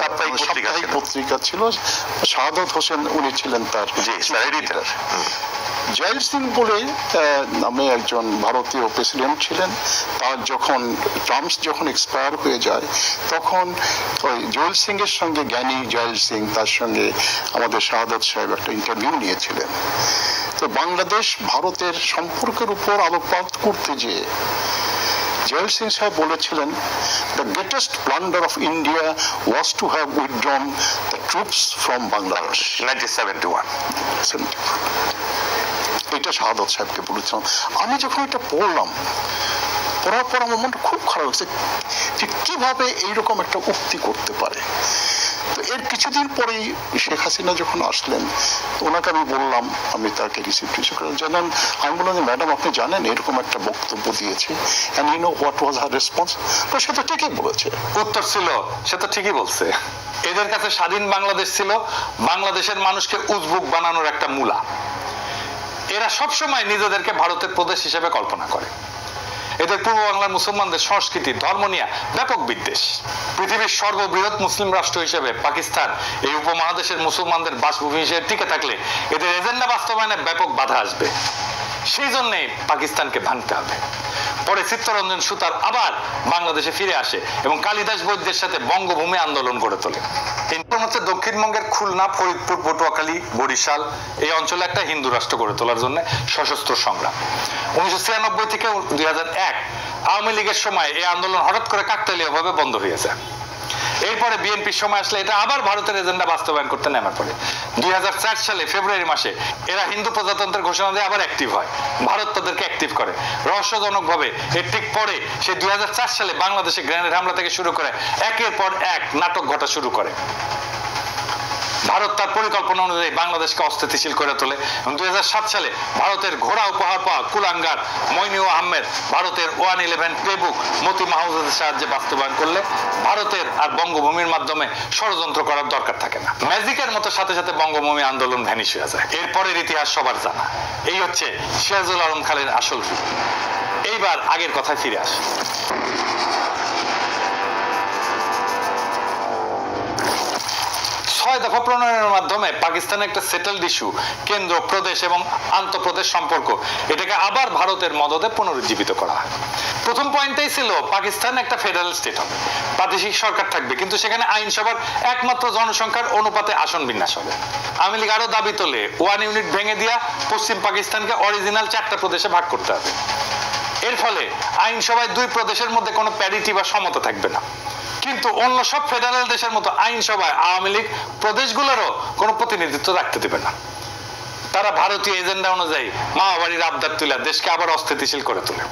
সাপ্তাহিক পত্রিকা ছিল, শাহাদত হোসেন উনি ছিলেন তার এডিটর। জয়েল সিং বলে নামে একজন ভারতীয় প্রেসিডেন্ট ছিলেন। তার টার্মস যখন এক্সপায়ার হয়ে যায়, তখন ওই জয়েল সিং এর সঙ্গে জ্ঞানী জয়েল সিং, তার সঙ্গে আমাদের শাহাদত সাহেব একটা ইন্টারভিউ নিয়েছিলেন। তো বাংলাদেশ ভারতের সম্পর্কের উপর আলোকপাত করতে যেয়ে জয়েল সিং সাহেব বলেছিলেন, the greatest blunder of India was to have withdrawn the troops from Bangladesh 1971। এটা শাহাদত সাহেবকে বলেছিলাম। আমি যখন এটা পড়লাম, পড়ার পর আমার মনটা খুব খারাপ হয়েছে যে কিভাবে এইরকম একটা উক্তি করতে পারে। তো এর কিছুদিন পরেই শেখ হাসিনা যখন আসলেন, ওনাকে আমি বললাম, আমি তাকে রিসিভ করে জানান, আমি বললাম যে ম্যাডাম আপনি জানেন এরকম একটা বক্তব্য দিয়েছে, and you know what was her response? তো সে তো ঠিকই বলেছে। উত্তর ছিল, সে তো ঠিকই বলছে। এদের কাছে স্বাধীন বাংলাদেশ ছিল বাংলাদেশের মানুষকে উজবুক বানানোর একটা মূলা। এরা সবসময় নিজেদেরকে ভারতের প্রদেশ হিসেবে কল্পনা করে। এদের পূর্ব বাংলার মুসলমানদের সংস্কৃতি, ধর্ম নিয়ে ব্যাপক বিদ্বেষ। পৃথিবীর সর্ববৃহৎ মুসলিম রাষ্ট্র হিসেবে পাকিস্তান এই উপমহাদেশের মুসলমানদের বাসভূমি হিসেবে টিকে থাকলে এদের এজেন্ডা বাস্তবায়নে ব্যাপক বাধা আসবে। সেই জন্যই পাকিস্তানকে ভাঙতে হবে। পরে চিত্তরঞ্জন সুতার আবার বাংলাদেশে ফিরে আসে এবং কালিদাস বৈদ্যের সাথে বঙ্গভূমি আন্দোলন গড়ে তোলে। হচ্ছে দক্ষিণবঙ্গের খুলনা, ফরিদপুর, পটুয়াখালী, বরিশাল এই অঞ্চলে একটা হিন্দু রাষ্ট্র গড়ে তোলার জন্য সশস্ত্র সংগ্রাম। 1996 থেকে 2001 আওয়ামী লীগের সময় এই আন্দোলন হঠাৎ করে কাকতালীয়ভাবে বন্ধ হয়ে যায়। এরপরে বিএনপির সময় আসলে এটা আবার ভারতের এজেন্ডা বাস্তবায়ন করতে নেমে পড়ে। 2004 সালে ফেব্রুয়ারি মাসে এরা হিন্দু প্রজাতন্ত্রের ঘোষণা দিয়ে আবার অ্যাক্টিভ হয়। ভারত তাদেরকে অ্যাক্টিভ করে রহস্যজনকভাবে। এর ঠিক পরে সে 2004 সালে বাংলাদেশে গ্রেনেড হামলা থেকে শুরু করে একের পর এক নাটক ঘটা শুরু করে। ভারত তার পরিকল্পনা অনুযায়ী বাংলাদেশকে অস্থিতিশীল করে তোলে এবং 2007 সালে ভারতের ঘোড়া উপহার পাওয়া কুলাঙ্গার মইনুল আহমেদ ভারতের 111 প্লেবুক মতি মাহমুদের সাহায্যে বাস্তবায়ন করলে ভারতের আর বঙ্গভূমির মাধ্যমে ষড়যন্ত্র করার দরকার থাকে না। ম্যাজিকের মতো সাথে সাথে বঙ্গভূমি আন্দোলন ভ্যানিশ হয়ে যায়। এরপরের ইতিহাস সবার জানা। এই হচ্ছে সিরাজুল আলম খানের আসল রূপ। এইবার আগের কথায় ফিরে আসে। 6 দফা প্রণয়নের মাধ্যমে পাকিস্তানের একটা সেটেলড ইস্যু, কেন্দ্র, প্রদেশ এবং আন্তঃপ্রদেশ সম্পর্ক, এটাকে আবার ভারতের মদদে পুনরুজ্জীবিত করা হয়। প্রথম পয়েন্টটাই ছিল পাকিস্তান একটা ফেডারেল স্টেট হবে, প্রাদেশিক সরকার থাকবে, কিন্তু সেখানে আইনসভার একমাত্র জনসংখ্যার অনুপাতে আসন বিন্যাস হবে। আওয়ামী লীগ আরো দাবি তোলে 1 ইউনিট ভেঙে দিয়া পশ্চিম পাকিস্তানকে অরিজিনাল 4টা প্রদেশে ভাগ করতে হবে। এর ফলে আইনসভায় দুই প্রদেশের মধ্যে কোনো প্যারিটি বা সমতা থাকবে না। কিন্তু অন্য সব ফেডারেল দেশের মতো আইনসভায় আওয়ামী লীগ প্রদেশগুলোরও কোনো প্রতিনিধিত্ব রাখতে দেবে না। তারা ভারতীয় এজেন্ডা অনুযায়ী মামাবাড়ির আবদার তুলে দেশকে আবার অস্থিতিশীল করে তোলে।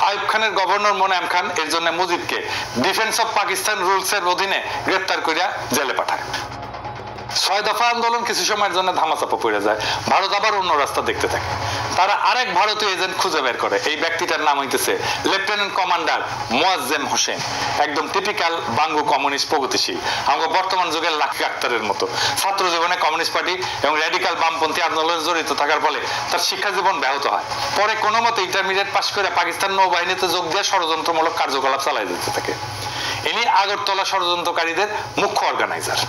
আইয়ুব খানের গভর্নর মোনায়েম খান এর জন্য মুজিবকে ডিফেন্স অফ পাকিস্তান রুলস এর অধীনে গ্রেফতার করিয়া জেলে পাঠায়। 6 দফা আন্দোলন কিছু সময়ের জন্য ধামাচাপা পড়ে যায়। ভারত আবার অন্য রাস্তা দেখতে থাকে। তারা আরেক ভারতীয় এজেন্ট খুঁজে বের করে। এই ব্যক্তিটার নাম হইতেছে লেফটেন্যান্ট কমান্ডার মোয়াজ্জেম হোসেন। একদম টিপিক্যাল বাঙ্গু কমিউনিস্ট প্রগতিশীল, আমাদের বর্তমান যুগের লাকি আক্তারের মতো। ছাত্র জীবনে কমিউনিস্ট পার্টি এবং র্যাডিক্যাল বামপন্থী আন্দোলনে জড়িত থাকার ফলে তার শিক্ষা জীবন ব্যাহত হয়। পরে কোনো মতে ইন্টারমিডিয়েট পাশ করে পাকিস্তান নৌবাহিনীতে যোগ দিয়ে ষড়যন্ত্রমূলক কার্যকলাপ চালাই যেতে থাকে। ইনি আগরতলা ষড়যন্ত্রকারীদের মুখ্য অর্গানাইজার।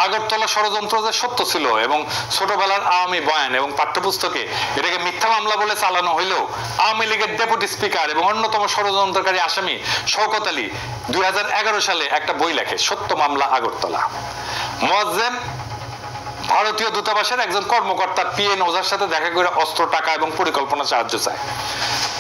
আগরতলা ষড়যন্ত্র যে সত্য ছিল এবং ছোটবেলার আওয়ামী বয়ান এবং পাঠ্যপুস্তকে এটাকে মিথ্যা মামলা বলে চালানো হইলেও আওয়ামী লীগের ডেপুটি স্পিকার এবং অন্যতম ষড়যন্ত্রকারী আসামি শওকত আলী 2011 সালে একটা বই লেখে, সত্য মামলা আগরতলা। মোয়াজ্জেম ভারতীয় দূতাবাসের একজন কর্মকর্তা পিএন ওঝার সাথে দেখা করে অস্ত্র, টাকা এবং পরিকল্পনা সাহায্য চায়।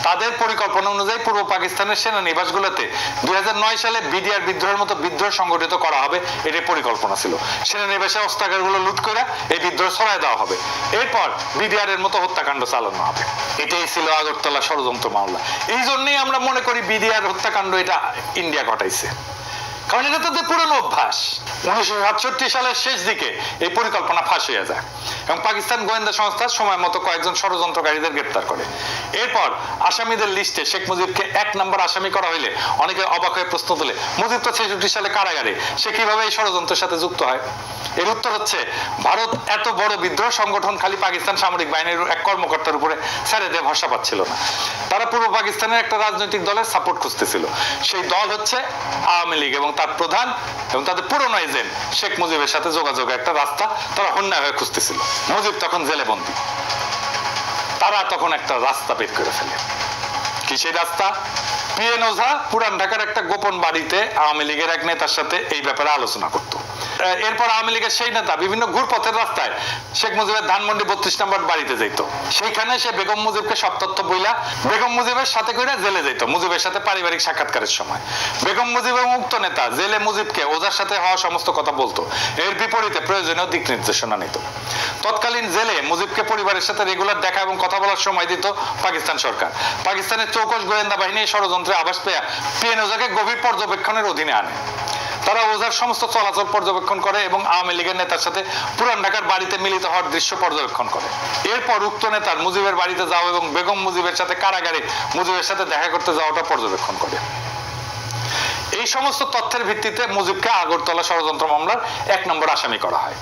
তাদের পরিকল্পনা অনুযায়ী পূর্ব পাকিস্তানের সেনানিবাসগুলোতে 2009 সালে বিডিআর বিদ্রোহের মতো বিদ্রোহ সংগঠিত করা হবে, এটাই পরিকল্পনা ছিল। সেনানিবাসের অস্ত্রাগারগুলো লুট করে এই বিদ্রোহ ছড়ায় দেওয়া হবে, এরপর বিডিআর এর মতো হত্যাকাণ্ড চালানো হবে। এটাই ছিল আগরতলা ষড়যন্ত্র মামলা। এই জন্যই আমরা মনে করি বিডিআর হত্যাকাণ্ড এটা ইন্ডিয়া ঘটাইছে, কারণ এটা তাদের পুরনো অভ্যাস। 1967 সালের শেষ দিকে এই পরিকল্পনা ফাঁস হয়ে যায় এবং পাকিস্তান গোয়েন্দা সংস্থা সময় মতো কয়েকজন ষড়যন্ত্রকারীদের গ্রেপ্তার করে। এরপর আসামিদের লিস্টে শেখ মুজিবকে 1 নম্বর আসামি করা হইলে অনেকে অবাক হয়ে প্রশ্ন তোলে, মুজিব তো 66 সালে কারাগারে, সে কিভাবে এই ষড়যন্ত্রের সাথে যুক্ত হয়? এর উত্তর হচ্ছে, ভারত এত বড় বিদ্রোহ সংগঠন খালি পাকিস্তান সামরিক বাহিনীর এক কর্মকর্তার উপরে ছেড়ে দিয়ে ভরসা পাচ্ছিল না। তারা পূর্ব পাকিস্তানের একটা রাজনৈতিক দলের সাপোর্ট খুঁজতেছিল। সেই দল হচ্ছে আওয়ামী লীগ এবং তার প্রধান এবং তাদের পুরনো এজেন্ট শেখ মুজিবের সাথে যোগাযোগের একটা রাস্তা তারা অন্যায় হয়ে খুঁজতেছিল। মুজিব তখন জেলে বন্দী। তারা তখন একটা রাস্তা বের করে ফেলে। কি সেই রাস্তা? পিএন ওঝা পুরান ঢাকার একটা গোপন বাড়িতে আওয়ামী লীগের এক নেতার সাথে এই ব্যাপারে আলোচনা করত। এরপর আওয়ামী লীগের সেই নেতা বিভিন্ন ঘুরপথের রাস্তায় শেখ মুজিবের ধানমন্ডি 32 নম্বর বাড়িতে যাইত। সেইখানে সে বেগম মুজিবকে সব তথ্য বইলা বেগম মুজিবের সাথে করে জেলে যাইত মুজিবের সাথে পারিবারিক সাক্ষাৎকারের সময়। বেগম মুজিব এবং উক্ত নেতা জেলে মুজিবকে ওঝার সাথে হওয়া সমস্ত কথা বলতো, এর বিপরীতে প্রয়োজনীয় দিক নির্দেশনা নিত। তৎকালীন জেলে মুজিবকে পরিবারের সাথে রেগুলার দেখা এবং কথা বলার সময় দিত পাকিস্তান সরকার। পাকিস্তানের চৌকস গোয়েন্দা বাহিনী ষড়যন্ত্রে আভাস পেয়ে পিএন ওঝাকে গভীর পর্যবেক্ষণের অধীনে আনে। তারা ওঝার সমস্ত চলাচল পর্যবেক্ষণ করে এবং আওয়ামী লীগের নেতার সাথে পুরান ঢাকার বাড়িতে মিলিত হওয়ার দৃশ্য পর্যবেক্ষণ করে। এরপর উক্ত নেতার মুজিবের বাড়িতে যাওয়া এবং বেগম মুজিবের সাথে কারাগারে মুজিবের সাথে দেখা করতে যাওয়াটা পর্যবেক্ষণ করে। এই সমস্ত তথ্যের ভিত্তিতে মুজিবকে আগরতলা ষড়যন্ত্র মামলার 1 নম্বর আসামি করা হয়।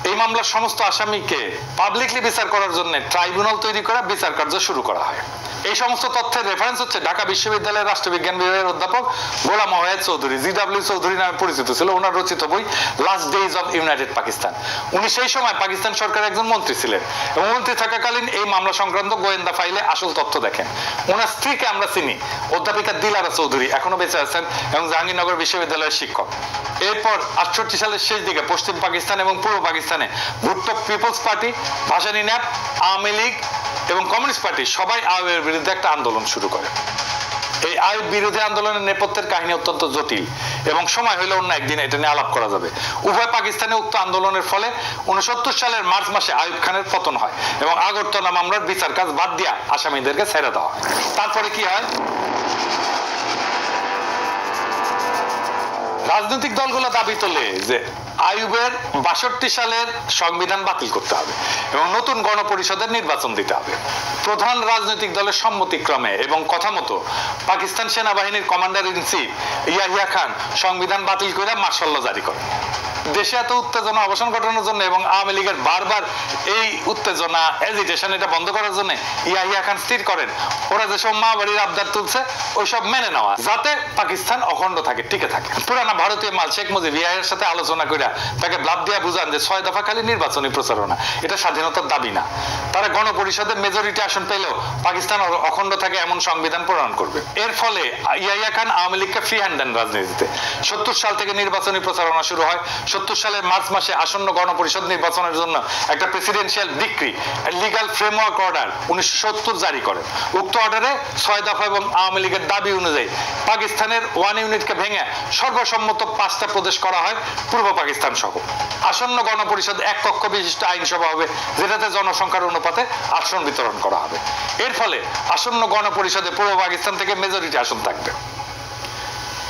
এই মামলার সমস্ত আসামিকে পাবলিকলি বিচার করার জন্য ট্রাইব্যুনাল তৈরি করে বিচার কার্য শুরু করা হয়। এই সমস্ত তথ্যের রেফারেন্স হচ্ছে ঢাকা বিশ্ববিদ্যালয়ের রাষ্ট্রবিজ্ঞান বিভাগের অধ্যাপক গোলাম ওয়াহেদ চৌধুরী, জিডব্লিউ চৌধুরী নামে পরিচিত ছিল। ওনার রচিত বই last days of United Pakistan. উনি সেই সময় পাকিস্তান সরকারের একজন মন্ত্রী ছিলেন এবং মন্ত্রী থাকাকালীন এই মামলা সংক্রান্ত গোয়েন্দা ফাইলে আসল তথ্য দেখেন। ওনার স্ত্রীকে আমরা চিনি, অধ্যাপিকা দিলারা চৌধুরী, এখনো বেঁচে আছেন এবং জাহাঙ্গীরনগর বিশ্ববিদ্যালয়ের শিক্ষক। এরপর 68 সালের শেষ দিকে পশ্চিম পাকিস্তান এবং পূর্ব পাকিস্তানে Bhutto Peoples Party, Bhashani NAP, Awami League এবং কমিউনিস্ট পার্টি সবাই আইয়ুবের বিরুদ্ধে একটা আন্দোলন শুরু করে। এই আইয়ুব বিরোধী আন্দোলনের নেপথ্যের কাহিনী অত্যন্ত জটিল এবং সময় হইলে অন্য একদিন এটা নিয়ে আলাপ করা যাবে। উভয় পাকিস্তানে উক্ত আন্দোলনের ফলে 69 সালের মার্চ মাসে আইয়ুব খানের পতন হয় এবং আগরতলা মামলার বিচার কাজ বাদ দিয়া আসামিদেরকে ছেড়ে দেওয়া হয়। তারপরে কি হয়? রাজনৈতিক দলগুলো দাবি তোলে যে আইয়ুবের 62 সালের সংবিধান বাতিল করতে হবে এবং নতুন গণপরিষদের নির্বাচন দিতে হবে। প্রধান রাজনৈতিক দলের সম্মতিক্রমে এবং কথা মতো পাকিস্তান সেনাবাহিনীর commander in chief Yahya Khan সংবিধান বাতিল করে মার্শাল ল জারি করেন। দেশে এত উত্তেজনা অবসান ঘটানোর জন্য এবং আওয়ামী লীগের বারবার এই উত্তেজনা এজিটেশন এটা বন্ধ করার জন্য ইয়াহিয়া খান স্থির করেন ওরা যেসব মা বাড়ির আবদার তুলছে ওইসব মেনে নেওয়া, যাতে পাকিস্তান অখণ্ড থাকে, টিকে থাকে। পুরানা ভারতীয় মাল শেখ মুজিব ইয়াহিয়ার সাথে আলোচনা করে তাকে ব্লাব দিয়া বুঝান যে 6 দফা খালি নির্বাচনী প্রচারণা, এটা স্বাধীনতার দাবি না। তারা গণপরিষদে মেজরিটি আসন পেলেও পাকিস্তান অখণ্ড থাকে এমন সংবিধান প্রণয়ন করবে। এর ফলে ইয়াহিয়া খান আওয়ামী লীগকে ফ্রি হ্যান্ড দেন রাজনীতিতে। 70 সাল থেকে নির্বাচনী প্রচারণা শুরু হয়। 70 সালের মার্চ মাসে আসন্ন গণপরিষদ নির্বাচনের জন্য একটা presidential decree legal framework order 1970 জারি করেন। উক্ত অর্ডারে 6 দফা এবং আওয়ামী লীগের দাবি অনুযায়ী পাকিস্তানের 1 ইউনিটকে ভেঙে সর্বসম্মত 5টা প্রদেশ করা হয় পূর্ব পাকিস্তান সহ। আসন্ন গণপরিষদ এক কক্ষ বিশিষ্ট আইনসভা হবে, যেটাতে জনসংখ্যার অনুপাতে আসন বিতরণ করা হবে। এর ফলে আসন্ন গণপরিষদে পূর্ব পাকিস্তান থেকে মেজরিটি আসন থাকবে,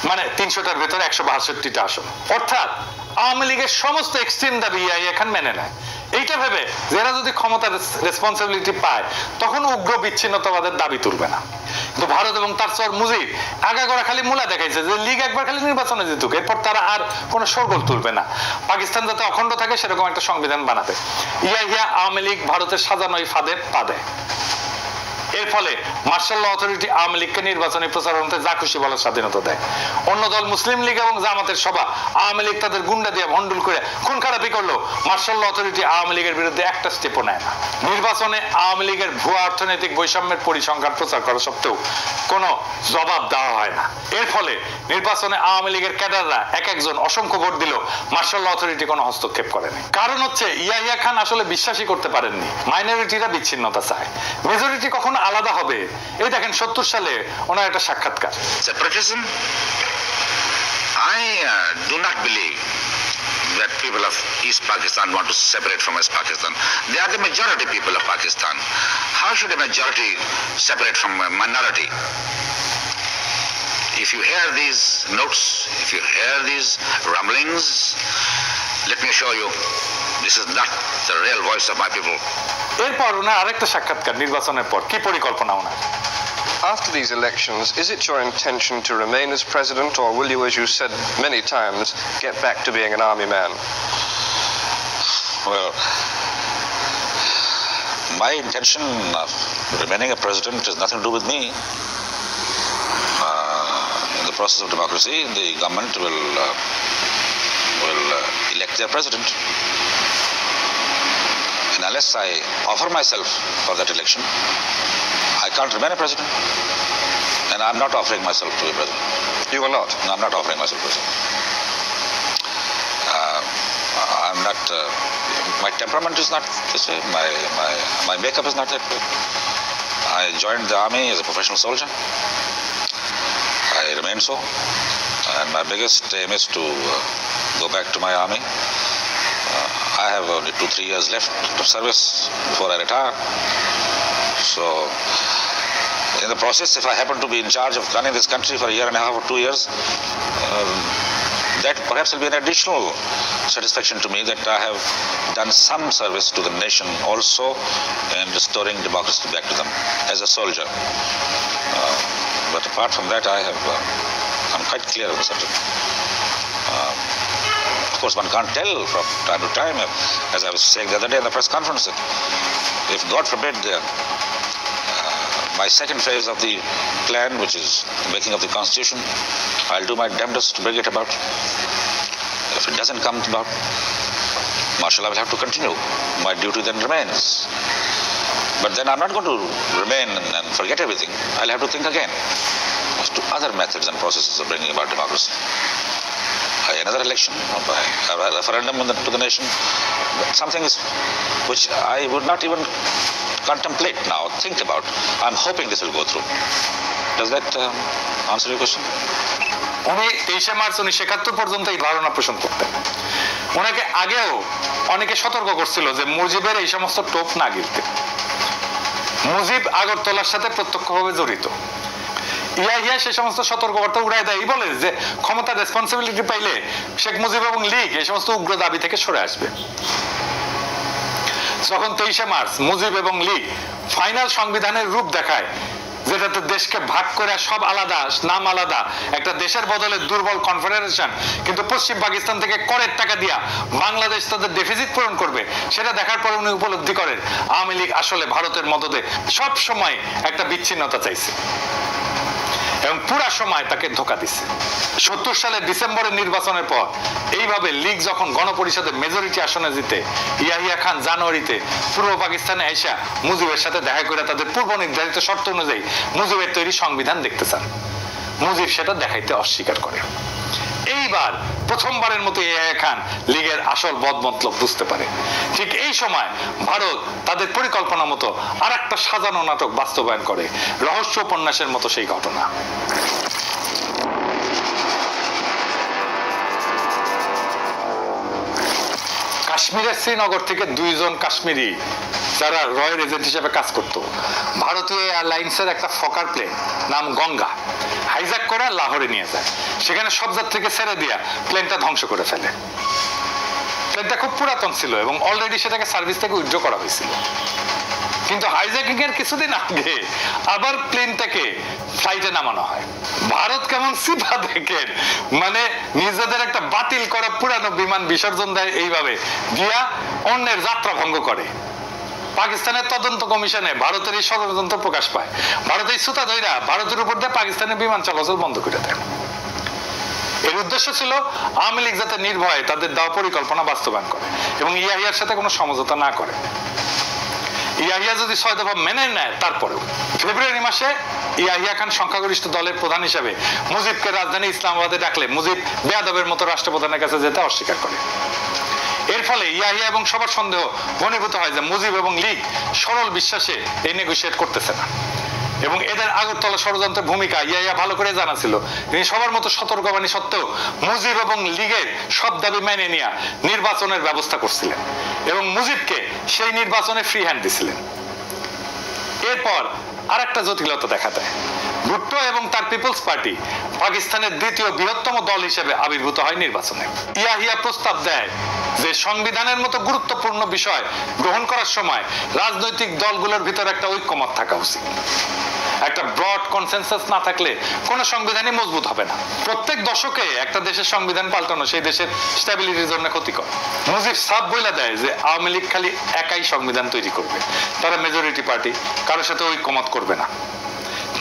মানে 300টার ভেতরে 162টা আসন। অর্থাৎ আওয়ামী লীগের সমস্ত এক্সট্রিম দাবি ইয়াহিয়া খান মেনে নেয়। এইটা ভেবে যারা যদি ক্ষমতার রেসপন্সিবিলিটি পায় তখন উগ্র বিচ্ছিন্নতাবাদের দাবি তুলবে না। কিন্তু ভারত এবং তার চর মুজিব আগাগোড়া খালি মূলা দেখাইছে যে লীগ একবার খালি নির্বাচনে জিতুক, এরপর তারা আর কোনো শোরগোল তুলবে না, পাকিস্তান যাতে অখণ্ড থাকে সেরকম একটা সংবিধান বানাতে। ইয়াহিয়া আওয়ামী লীগ ভারতের সাজানো এই ফাঁদে পা দেয়। এর ফলে মার্শাল ল অথরিটি আওয়ামী লীগকে নির্বাচনী প্রচারণাতে যা খুশি বলার স্বাধীনতা দেয়। অন্য দল মুসলিম লীগ এবং জামাতের সভা আওয়ামী লীগ তাদের গুন্ডা দিয়ে ভন্ডুল করে খুন খারাপি করলো, মার্শাল ল অথরিটি আওয়ামী লীগের বিরুদ্ধে একটা স্টেপও নেয় না। নির্বাচনে আওয়ামী লীগের ভুয়া অর্থনৈতিক বৈষম্যের পরিসংখ্যান প্রচার করা সত্ত্বেও কোনো জবাব দেওয়া হয় না। এর ফলে নির্বাচনে আওয়ামী লীগের ক্যাডাররা এক একজন অসংখ্য ভোট দিল, মার্শাল ল অথরিটি কোনো হস্তক্ষেপ করেনি। কারণ হচ্ছে ইয়াহিয়া খান আসলে বিশ্বাসই করতে পারেননি মাইনরিটিরা বিচ্ছিন্নতা চায়, মেজরিটি কখনো আলাদা হবে। এই দেখেন 70 সালে ওনার একটা সাক্ষাৎকার। Separatism? I do not believe that people of East Pakistan want to separate from West Pakistan. They are the majority people of Pakistan. How should a majority separate from a minority? If you hear these notes, if you hear these rumblings, let me assure you, this is not the real voice of my people. এরপর ওনার আরেকটা সাক্ষাৎকার নির্বাচনের পর কি পরিকল্পনা ওনার। After these elections, is it your intention to remain as president, or will you, as you said many times, get back to being an army man? Well, my intention of remaining a president has nothing to do with me. In the process of democracy, the government will elect their president. And unless I offer myself for that election, I can't remain a president. And I'm not offering myself to be president. You will not? No, I'm not offering myself president. I'm not, my temperament is not this way, my makeup is not that way. I joined the army as a professional soldier. I remain so. And my biggest aim is to go back to my army. I have only 2-3 years left of service before I retire. So, in the process, if I happen to be in charge of running this country for a year and a half or 2 years, that perhaps will be an additional satisfaction to me that I have done some service to the nation also in restoring democracy back to them as a soldier. But apart from that, I'm quite clear on the subject. Of course, one can't tell from time to time, as I was saying the other day in the press conference, that if God forbid my second phase of the plan, which is the making of the Constitution, I'll do my damnedest to bring it about. If it doesn't come about, martial law will have to continue. My duty then remains. But then I'm not going to remain and forget everything. I'll have to think again as to other methods and processes of bringing about democracy. Another election, by a referendum to the nation, something which I would not even contemplate now, think about. I'm hoping this will go through. Does that answer your question? উনি 23 March 1971 পর্যন্ত এই ধারণা পোষণ করতেন। ওনাকে আগেও অনেকে সতর্ক করছিল যে মুজিবের এই সমস্ত টোপ না গিলতে। মুজিব আগরতলার সাথে প্রত্যক্ষভাবে জড়িত। ইয়াহিয়া সে সমস্ত সতর্কবার্তা উড়াই দেয়, বলে যে ক্ষমতার রেসপন্সিবিলিটি পাইলে শেখ মুজিব এবং লীগ এই সমস্ত উগ্র দাবি থেকে সরে আসবে। যখন 23 মার্চ মুজিব এবং লীগ ফাইনাল সংবিধানের রূপ দেখায়, যেটাতে দেশকে ভাগ করে সব আলাদা, নাম আলাদা, একটা দেশের বদলে দুর্বল কনফেডারেশন, কিন্তু পশ্চিম পাকিস্তান থেকে করের টাকা দিয়া বাংলাদেশ তাদের ডেফিসিট পূরণ করবে, সেটা দেখার পরে উনি উপলব্ধি করেন আওয়ামী লীগ আসলে ভারতের মদদে সব সময় একটা বিচ্ছিন্নতা চাইছে এবং পুরা সময় তাকে ধোঁকা দিচ্ছে। 70 সালের ডিসেম্বরের নির্বাচনের পর এইভাবে লীগ যখন গণপরিষদে মেজরিটি আসনে জিতে, ইয়াহিয়া খান জানুয়ারিতে পূর্ব পাকিস্তানে আইসা মুজিবের সাথে দেখা করে তাদের পূর্ব নির্ধারিত শর্ত অনুযায়ী মুজিবের তৈরি সংবিধান দেখতে চান। মুজিব সেটা দেখাইতে অস্বীকার করে। এই এইবার প্রথমবারের মতো ইয়াহিয়া খান লীগের আসল বদমতলব বুঝতে পারে। ঠিক এই সময় ভারত তাদের পরিকল্পনা মতো আর একটা সাজানো নাটক বাস্তবায়ন করে, রহস্য উপন্যাসের মতো সেই ঘটনা। কাশ্মীরের শ্রীনগর থেকে 2 জন কাশ্মীরি যারা রয়্যাল এজেন্ট হিসেবে কাজ করত, ভারতীয় এয়ারলাইন্সের একটা ফকার প্লেন নাম গঙ্গা হাইজ্যাক করে লাহোরে নিয়ে যায়। সেখানে সব যাত্রীকে ছেড়ে দিয়া প্লেনটা ধ্বংস করে ফেলে। প্লেনটা খুব পুরাতন ছিল এবং অলরেডি সেটাকে সার্ভিস থেকে উইথড্র করা হয়েছিল। কিন্তু হাইজ্যাকিং এর কিছুদিন আগে আবার প্লেনটাকে ফ্লাইটে নামানো হয়। ভারত কেমন সিধা দেখেন, মানে নিজেদের একটা বাতিল করা পুরানো বিমান বিসর্জন দেয় এইভাবে দিয়া অন্যের যাত্রা ভঙ্গ করে। পাকিস্তানের তদন্ত কমিশনে ভারতের এই ষড়যন্ত্র প্রকাশ পায়। ভারত এই সুতা ধইরা ভারতের উপর দিয়ে পাকিস্তানের বিমান চলাচল বন্ধ করে দেয়। এর উদ্দেশ্য ছিল আওয়ামী লীগ যাতে নির্ভয়ে তাদের দেওয়া পরিকল্পনা বাস্তবায়ন করে এবং ইয়াহিয়ার সাথে কোনো সমঝোতা না করে। ইয়াহিয়া যদি 6 দফা মেনে নেয়, তারপরেও ফেব্রুয়ারি মাসে ইয়াহিয়া খান সংখ্যাগরিষ্ঠ দলের প্রধান হিসেবে মুজিবকে রাজধানী ইসলামাবাদে ডাকলে মুজিব বেয়াদবের মতো রাষ্ট্রপ্রধানের কাছে যেতে অস্বীকার করে। এর ফলে ইয়াহিয়া এবং সবার সন্দেহ ঘনীভূত হয় যে মুজিব এবং লীগ সরল বিশ্বাসে এই নেগোশিয়েট করতেছে না এবং এদের আগরতলা ষড়যন্ত্রের ভূমিকা ইয়াহিয়া ভালো করে জানা ছিল। তিনি সবার মতো সতর্কবাণী সত্ত্বেও মুজিব এবং লীগের সব দাবি মেনে নিয়ে নির্বাচনের ব্যবস্থা করছিলেন এবং মুজিবকে সেই নির্বাচনে ফ্রি হ্যান্ড দিছিলেন। এরপর আর একটা জটিলতা দেখা দেয়। ভুট্টো এবং তার পিপলস পার্টি পাকিস্তানের দ্বিতীয় বৃহত্তম দল হিসেবে আবির্ভূত হয় নির্বাচনে। ইয়াহিয়া প্রস্তাব দেয় যে সংবিধানের মতো গুরুত্বপূর্ণ বিষয় গ্রহণ করার সময় রাজনৈতিক দলগুলোর ভিতরে একটা ঐক্যমত থাকা উচিত। একটা ব্রড কনসেনসাস না থাকলে কোনো সংবিধানই মজবুত হবে না। প্রত্যেক দশকে একটা দেশের সংবিধান পাল্টানো সেই দেশের স্ট্যাবিলিটির জন্য ক্ষতিকর। মুজিব সাফ বইলা দেয় যে আওয়ামী লীগ খালি একাই সংবিধান তৈরি করবে, তারা মেজরিটি পার্টি, কারোর সাথে ঐক্যমত করবে না।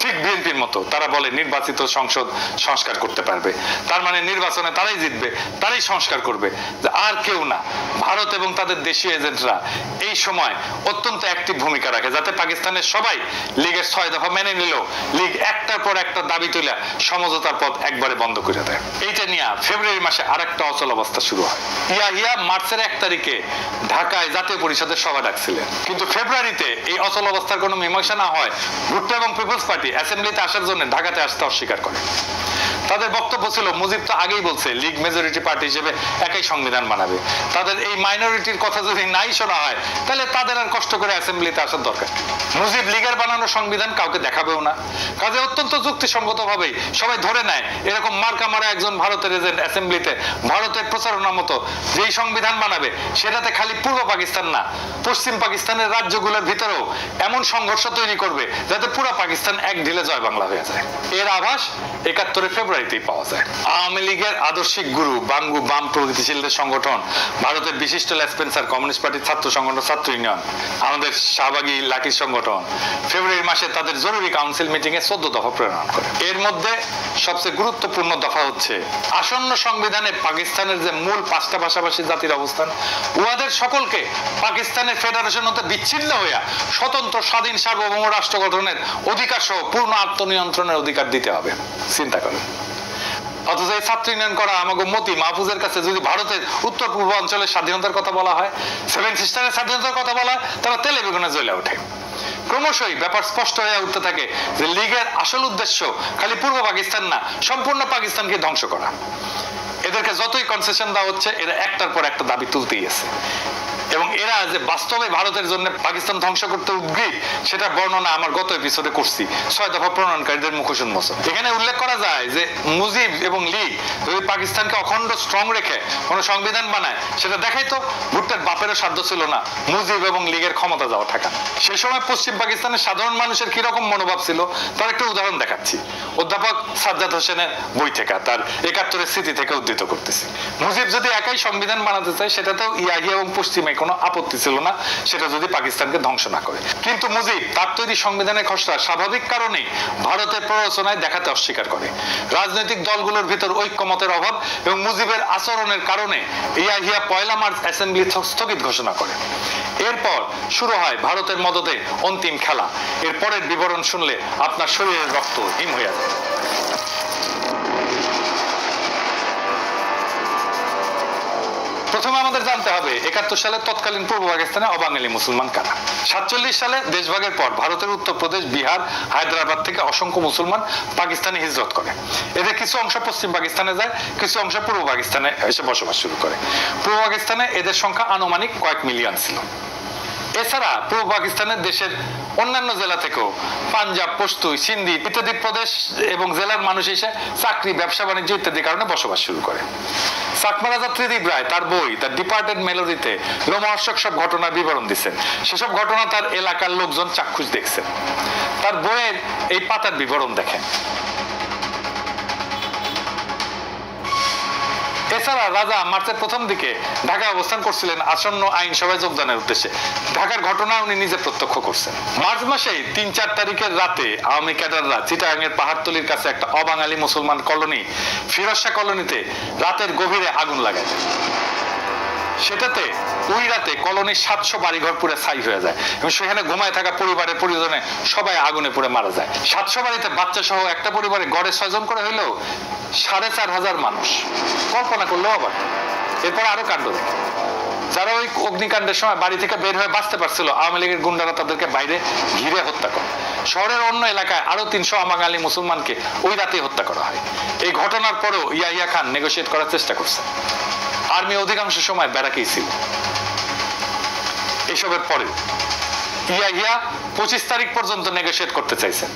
ঠিক বিএনপির মতো তারা বলে নির্বাচিত সংসদ সংস্কার করতে পারবে, তার মানে নির্বাচনে তারাই জিতবে, তারাই সংস্কার করবে, আর কেউ না। ভারত এবং তাদের দেশীয় এজেন্টরা এই সময় অত্যন্ত অ্যাক্টিভ ভূমিকা রাখে যাতে পাকিস্তানের সবাই লীগের 6 দফা মেনে নিলেও লীগ একটার পর একটা দাবি তুলে সমঝোতার পথ একবারে বন্ধ করে দেয়। এইটা নিয়ে ফেব্রুয়ারি মাসে আরেকটা অচল অবস্থা শুরু হয়। ইয়াহিয়া মার্চের 1 তারিখে ঢাকায় জাতীয় পরিষদের সভা ডাকছিলেন, কিন্তু ফেব্রুয়ারিতে এই অচল অবস্থার কোনো মীমাংসা না হয় ভুট্টো এবং পিপলস পার্টি অ্যাসেম্বলিতে আসার জন্য ঢাকাতে আসতে অস্বীকার করে। তাদের বক্তব্য ছিল মুজিব তো আগেই বলছে লীগ মেজরিটি পার্টি হিসেবে একাই সংবিধান বানাবে, তাদের এই মাইনরিটির কথা যদি নাই শোনা হয় তাহলে তাদের আর কষ্ট করে অ্যাসেম্বলিতে আসার দরকার। মুজিব লীগের বানানো সংবিধান কাউকে দেখাবেও না, কাজে অত্যন্ত যুক্তিসঙ্গত ভাবেই সবাই ধরে নেয় এরকম মার্কা মারা একজন ভারতের এজেন্ট অ্যাসেম্বলিতে ভারতের প্রচারণা মতো যেই সংবিধান বানাবে সেটাতে খালি পূর্ব পাকিস্তান না, পশ্চিম পাকিস্তানের রাজ্যগুলোর ভিতরেও এমন সংঘর্ষ তৈরি করবে যাতে পুরো পাকিস্তান এক ঢিলে জয় বাংলা হয়ে যায়। এর আভাস 71 ফেব্রুয়ারিতেই পাওয়া যায়। আওয়ামী লীগের আদর্শিক গুরু বাঙ্গু বাম প্রগতিশীলদের সংগঠন, ভারতের বিশিষ্ট লেসপেন্সার কমিউনিস্ট পার্টির ছাত্র সংগঠন ছাত্র ইউনিয়ন, আমাদের শাহবাগী লাঠির সংগঠন ফেব্রুয়ারি মাসে তাদের জরুরি কাউন্সিল মিটিং এ 14 দফা প্রেরণ করে। এর মধ্যে সবচেয়ে গুরুত্বপূর্ণ দফা হচ্ছে আসন্ন সংবিধানে পাকিস্তানের যে মূল 5টা ভাষাভাষী জাতির অবস্থান, উহাদের সকলকে পাকিস্তানের ফেডারেশন হতে বিচ্ছিন্ন হইয়া স্বতন্ত্র স্বাধীন সার্বভৌম রাষ্ট্র গঠনের অধিকার সহ পূর্ণ আত্মনিয়ন্ত্রণের অধিকার দিতে হবে। চিন্তা করেন, অথচ এই ছাত্র ইউনিয়ন করা আমাকে মতি মাহফুজের কাছে যদি ভারতের উত্তর পূর্ব অঞ্চলের স্বাধীনতার কথা বলা হয়, 7 সিস্টারের স্বাধীনতার কথা বলা হয়, তারা তেলে বেগুনে জ্বলে ওঠে। ক্রমশই ব্যাপার স্পষ্ট হয়ে উঠতে থাকে যে লীগের আসল উদ্দেশ্য খালি পূর্ব পাকিস্তান না, সম্পূর্ণ পাকিস্তানকে ধ্বংস করা। এদেরকে যতই কনসেশন দেওয়া হচ্ছে এরা একটার পর একটা দাবি তুলতেই আছে এবং এরা যে বাস্তবে ভারতের জন্য পাকিস্তান ধ্বংস করতে উদ্গ্রীব সেটা বর্ণনা আমার গত এপিসোডে করছি 6 দফা প্রণয়নকারীদের মুখোশ উন্মোচন। এখানে উল্লেখ করা যায় যে মুজিব এবং লীগ যদি পাকিস্তানকে অখণ্ড স্ট্রং রেখে কোনো সংবিধান বানায় সেটা দেখাইতো ভুট্টোর বাপেরও সাধ্য ছিল না মুজিব এবং লীগের ক্ষমতা যাওয়া ঠেকা। সেই সময় পশ্চিম পাকিস্তানের সাধারণ মানুষের কিরকম মনোভাব ছিল তার একটা উদাহরণ দেখাচ্ছি অধ্যাপক সাজ্জাদ হোসেনের বই থেকে, তার 71 স্মৃতি থেকে উদ্ধৃত করতেছি। মুজিব যদি একাই সংবিধান বানাতে চায় সেটাতেও ইয়াহিয়া এবং পশ্চিমে কোনো আপত্তি ছিল না, সেটা যদি পাকিস্তানকে ধ্বংস না করে। কিন্তু মুজিব তার তৈরি সংবিধানের খসড়া স্বাভাবিক কারণেই ভারতের প্ররোচনায় দেখাতে অস্বীকার করে। রাজনৈতিক দলগুলোর ভিতর ঐক্যমতের অভাব এবং মুজিবের আচরণের কারণে ইয়াহিয়া 1 মার্চ অ্যাসেম্বলি স্থগিত ঘোষণা করে। এরপর শুরু হয় ভারতের মদদে অন্তিম খেলা। এর পরের বিবরণ শুনলে আপনার শরীরের রক্ত হিম হয়ে যায়। প্রথমে আমাদের জানতে হবে 71 সালে তৎকালীন পূর্ব পাকিস্তানে অবাঙালি মুসলমান কারা। 47 সালে দেশভাগের পর ভারতের উত্তরপ্রদেশ, বিহার, হায়দ্রাবাদ থেকে অসংখ্য মুসলমান পাকিস্তানে হিজরত করে। এদের কিছু অংশ পশ্চিম পাকিস্তানে যায়, কিছু অংশ পূর্ব পাকিস্তানে এসে বসবাস শুরু করে। পূর্ব পাকিস্তানে এদের সংখ্যা আনুমানিক কয়েক মিলিয়ন ছিল। এছাড়া পূর্ব পাকিস্তানের দেশের অন্যান্য জেলা থেকেও পাঞ্জাব, পশতু, সিন্ধি ইত্যাদি প্রদেশ এবং জেলার মানুষ এসে চাকরি, ব্যবসা বাণিজ্য ইত্যাদি কারণে বসবাস শুরু করে। চাকমা রাজা ত্রিদিব রায় তার বই দ্য ডিপার্টেড মেলোডিতে লোমহর্ষক সব ঘটনার বিবরণ দিচ্ছেন। সেসব ঘটনা তার এলাকার লোকজন চাক্ষুষ দেখছেন। তার বইয়ের এই পাতার বিবরণ দেখেন। এছাড়া রাজা মার্চের প্রথম দিকে ঢাকায় অবস্থান করছিলেন আসন্ন আইনসভায় যোগদানের উদ্দেশ্যে। ঢাকার ঘটনা উনি নিজে প্রত্যক্ষ করছেন। মার্চ মাসেই 3-4 তারিখের রাতে আওয়ামী ক্যাডাররা চিটাগাংয়ের পাহাড়তলির কাছে একটা অবাঙালি মুসলমান কলোনি ফিরোজ শাহ কলোনিতে রাতের গভীরে আগুন লাগায়। সেটাতে ওই রাতে কলোনির 700 বাড়িঘর পুরো ছাই হয়ে যায় এবং সেখানে ঘুমায় থাকা পরিবারের পরিজনে সবাই আগুনে পুড়ে মারা যায়। 700 বাড়িতে বাচ্চা সহ একটা পরিবারে গড়ে 6 জন করে হইলেও 4500 মানুষ, কল্পনা করলেও আবার। এরপর আরো কাণ্ড দেখে, যারা ওই অগ্নিকাণ্ডের সময় বাড়ি থেকে বের হয়ে বাঁচতে পারছিল, আওয়ামী লীগের গুন্ডারা তাদেরকে বাইরে ঘিরে হত্যা করে। শহরের অন্য এলাকায় আরো 300 অবাঙালি মুসলমানকে ওই রাতেই হত্যা করা হয়। এই ঘটনার পরেও ইয়াহিয়া খান নেগোশিয়েট করার চেষ্টা করছে। আর্মি অধিকাংশ সময় ব্যারাকেই ছিল। এসবের পরে ইয়াহিয়া 25 তারিখ পর্যন্ত নেগোশিয়েট করতে চাইছেন।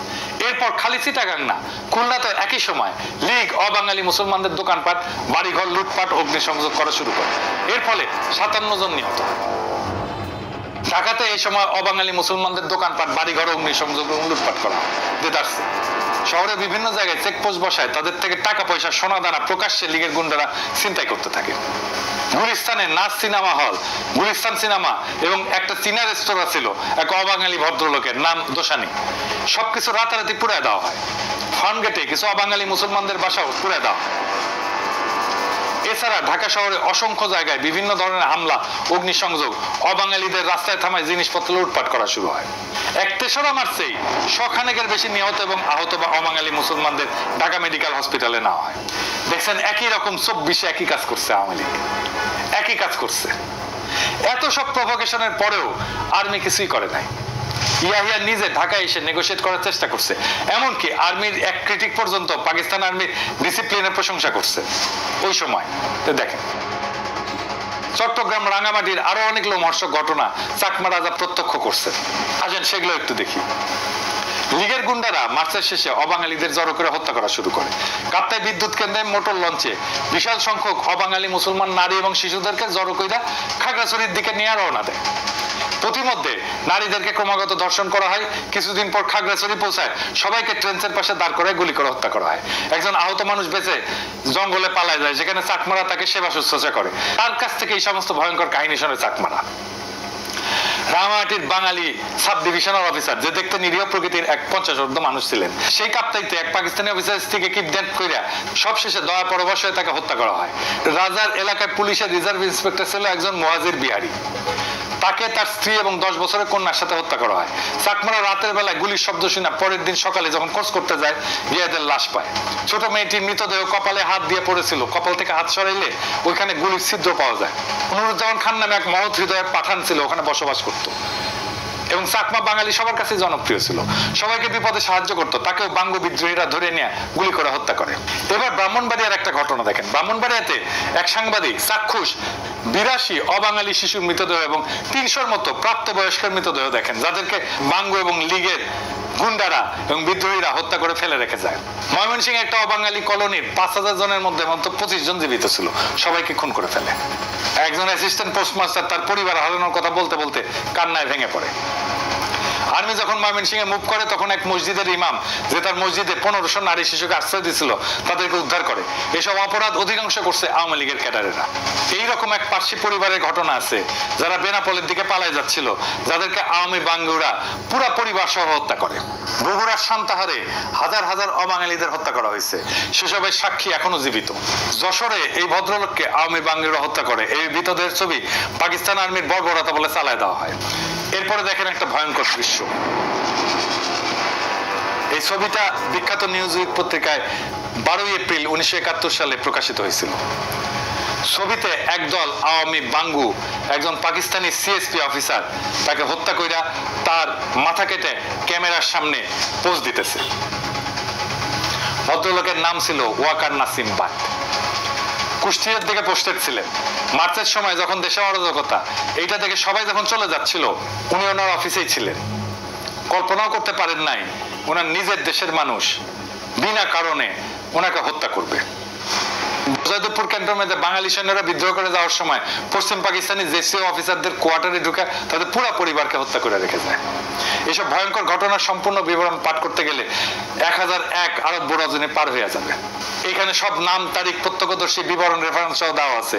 এরপর খালি চিটাগাং না, খুলনাতে একই সময় লীগ অবাঙালি মুসলমানদের দোকানপাট, বাড়িঘর লুটপাট, অগ্নিসংযোগ করা শুরু করে। এর ফলে 57 জন নিহত। ঢাকাতে এই সময় অবাঙালি মুসলমানদের দোকানপাট, বাড়িঘর, অগ্নিসংযোগ এবং লুটপাট করা দেদারছে। শহরের বিভিন্ন জায়গায় চেকপোস্ট বসায় তাদের থেকে টাকা পয়সা, সোনা দানা প্রকাশ্যে লীগের গুন্ডারা ছিনতাই করতে থাকে। গুলিস্তানে নাচ সিনেমা হল, গুলিস্তান সিনেমা এবং একটা চীনা রেস্তোরাঁ ছিল এক অবাঙালি ভদ্রলোকের, নাম দোসানি, সবকিছু রাতারাতি পুড়ায় দেওয়া হয়। ফার্মগেটে কিছু অবাঙালি মুসলমানদের বাসাও পুড়ায় দেওয়া হয়। এছাড়া ঢাকা শহরে অসংখ্য জায়গায় বিভিন্ন ধরনের হামলা, অগ্নিসংযোগ, অবাঙালিদের রাস্তায় থামায় জিনিসপত্র লুটপাট করা শুরু হয়। 31 মার্চেই 100 খানেকের বেশি নিহত এবং আহত বা অবাঙালি মুসলমানদের ঢাকা মেডিকেল হসপিটালে নেওয়া হয়। দেখছেন একই রকম 24 একই কাজ করছে আওয়ামী লীগ, একই কাজ করছে। এত সব প্রভোকেশনের পরেও আর্মি কিছুই করে নাই। ইয়াহিয়া নিজে ঢাকায় এসে নেগোশিয়েট করার চেষ্টা করছে। এমনকি আর্মির এক ক্রিটিক পর্যন্ত পাকিস্তান আর্মির ডিসিপ্লিনের প্রশংসা করছে ওই সময়। দেখেন চট্টগ্রাম, রাঙামাটির আরো অনেক লোমহর্ষক ঘটনা চাকমা রাজা প্রত্যক্ষ করছে। আসেন সেগুলো একটু দেখি। লীগের গুন্ডারা মার্চের শেষে অবাঙালিদের জড়ো করে হত্যা করা শুরু করে। কাপ্তাই বিদ্যুৎ কেন্দ্রে মোটর লঞ্চে বিশাল সংখ্যক অবাঙালি মুসলমান নারী এবং শিশুদেরকে জড়ো কইরা খাগড়াছড়ির দিকে নিয়ে রওনা দেয়। প্রতিমধ্যে নারীদেরকে ক্রমাগত ধর্ষণ করা হয়। কিছুদিন পর খাগড়াছড়ি পৌঁছায় সবাইকে ট্রেনের পাশে দাঁড় করে গুলি করে হত্যা করা হয়। একজন আহত মানুষ বেঁচে জঙ্গলে পালায় যায়, যেখানে চাকমারা তাকে সেবা শুশ্রূষা করে। তার কাছ থেকে এই সমস্ত ভয়ঙ্কর কাহিনী শুনে চাকমারা। রাঙামাটির বাঙালি সাব ডিভিশনাল অফিসার, যে দেখতে নিরীহ প্রকৃতির এক 50 মানুষ ছিলেন, সেই কাপ্তাইতে এক পাকিস্তানি অফিসার স্ত্রীকে কিডন্যাপ করে সবশেষে দয়া পরবশ হয়ে তাকে হত্যা করা হয়। রাজার এলাকায় পুলিশের রিজার্ভ ইন্সপেক্টর ছিল একজন মুহাজির বিহারি। তাকে তার স্ত্রী এবং 10 বছরের কন্যার সাথে হত্যা করা হয়। চাকমারা রাতের বেলায় গুলির শব্দ শুনে পরের দিন সকালে যখন খোঁজ করতে যায়, বিয়াদের লাশ পায়। ছোট মেয়েটির মৃতদেহ কপালে হাত দিয়ে পড়েছিল। কপাল থেকে হাত সরাইলে ওইখানে গুলির ছিদ্র পাওয়া যায়। নুরুজ্জামান খান নামে এক মহৎ হৃদয়ের পাঠান ছিল, ওখানে বসবাস করত এবং চাকমা বাঙালি সবার কাছে জনপ্রিয় ছিল, সবাইকে বিপদে সাহায্য করত। তাকেও বাঙ্গু বিদ্রোহীরা ধরে নিয়ে গুলি করে হত্যা করে। এবার ব্রাহ্মণবাড়িয়ার একটা ঘটনা দেখেন। ব্রাহ্মণবাড়িয়াতে এক সাংবাদিক চাক্ষুষ 82 অবাঙালি শিশুর মৃতদেহ এবং 300-র মতো প্রাপ্তবয়স্কের মৃতদেহ দেখেন, যাদেরকে বাঙ্গু এবং লীগের গুন্ডারা এবং বিদ্রোহীরা হত্যা করে ফেলে রেখে যায়। ময়মনসিংহ একটা অবাঙালি কলোনির 5000 জনের মধ্যে মাত্র 25 জন জীবিত ছিল, সবাইকে খুন করে ফেলে। একজন অ্যাসিস্ট্যান্ট পোস্টমাস্টার তার পরিবার হারানোর কথা বলতে বলতে কান্নায় ভেঙে পড়ে। আর্মি যখন ময়মনসিংহে মুভ করে, তখন এক মসজিদের ইমাম, যে তার মসজিদে 1500 নারী শিশুকে আশ্রয় দিয়েছিল, তাদেরকে উদ্ধার করে। এসব অপরাধ অধিকাংশ করছে আওয়ামী লীগের ক্যাডারেরা। এইরকম এক পার্সি পরিবারের ঘটনা আছে, যারা বেনাপোলের দিকে পালায় যাচ্ছিল, যাদেরকে আওয়ামী বাঙ্গুরা পুরা পরিবার সহ হত্যা করে। বগুড়ার সান্তাহারে হাজার হাজার অবাঙালিদের হত্যা করা হয়েছে, সেসবের সাক্ষী এখনো জীবিত। যশোরে এই ভদ্রলোককে আওয়ামী বাঙ্গুরা হত্যা করে। এই মৃতদেহের ছবি পাকিস্তান আর্মির বর্বরতা বলে চালায় দেওয়া হয়। এরপরে দেখেন একটা ভয়ঙ্কর দৃশ্য। এই ছবিটা বিখ্যাত নিউজউইক পত্রিকায় 12 এপ্রিল 1971 সালে প্রকাশিত হয়েছিল। ছবিতে একদল আওয়ামী বাঙ্গু একজন পাকিস্তানি সিএসপি অফিসার তাকে হত্যা কইরা তার মাথা কেটে ক্যামেরার সামনে পোজ দিতেছে। ভদ্রলোকের নাম ছিল ওয়াকার নাসিম বাট। কুষ্টিয়ার দিকে পোস্টেড ছিলেন। মার্চের সময় যখন দেশে অরাজকতা এইটা দেখে সবাই যখন চলে যাচ্ছিল উনি ওনার অফিসেই ছিলেন। কল্পনাও করতে পারেন নাই ওনার নিজের দেশের মানুষ বিনা কারণে ওনাকে হত্যা করবে। জয়দেবপুর ক্যান্টনমেন্টে বাঙালি সৈন্যরা বিদ্রোহ করে যাওয়ার সময় পশ্চিম পাকিস্তানি জেসিও অফিসারদের কোয়ার্টারে ঢুকে তাদের পুরো পরিবারকে হত্যা করে রেখে যায়। এইসব ভয়ঙ্কর ঘটনার সম্পূর্ণ বিবরণ পাঠ করতে গেলে 1001 আরব রজনী পার হয়ে যাবে। এখানে সব নাম, তারিখ, প্রত্যক্ষদর্শী, বিবরণ, রেফারেন্স সহ দেওয়া আছে,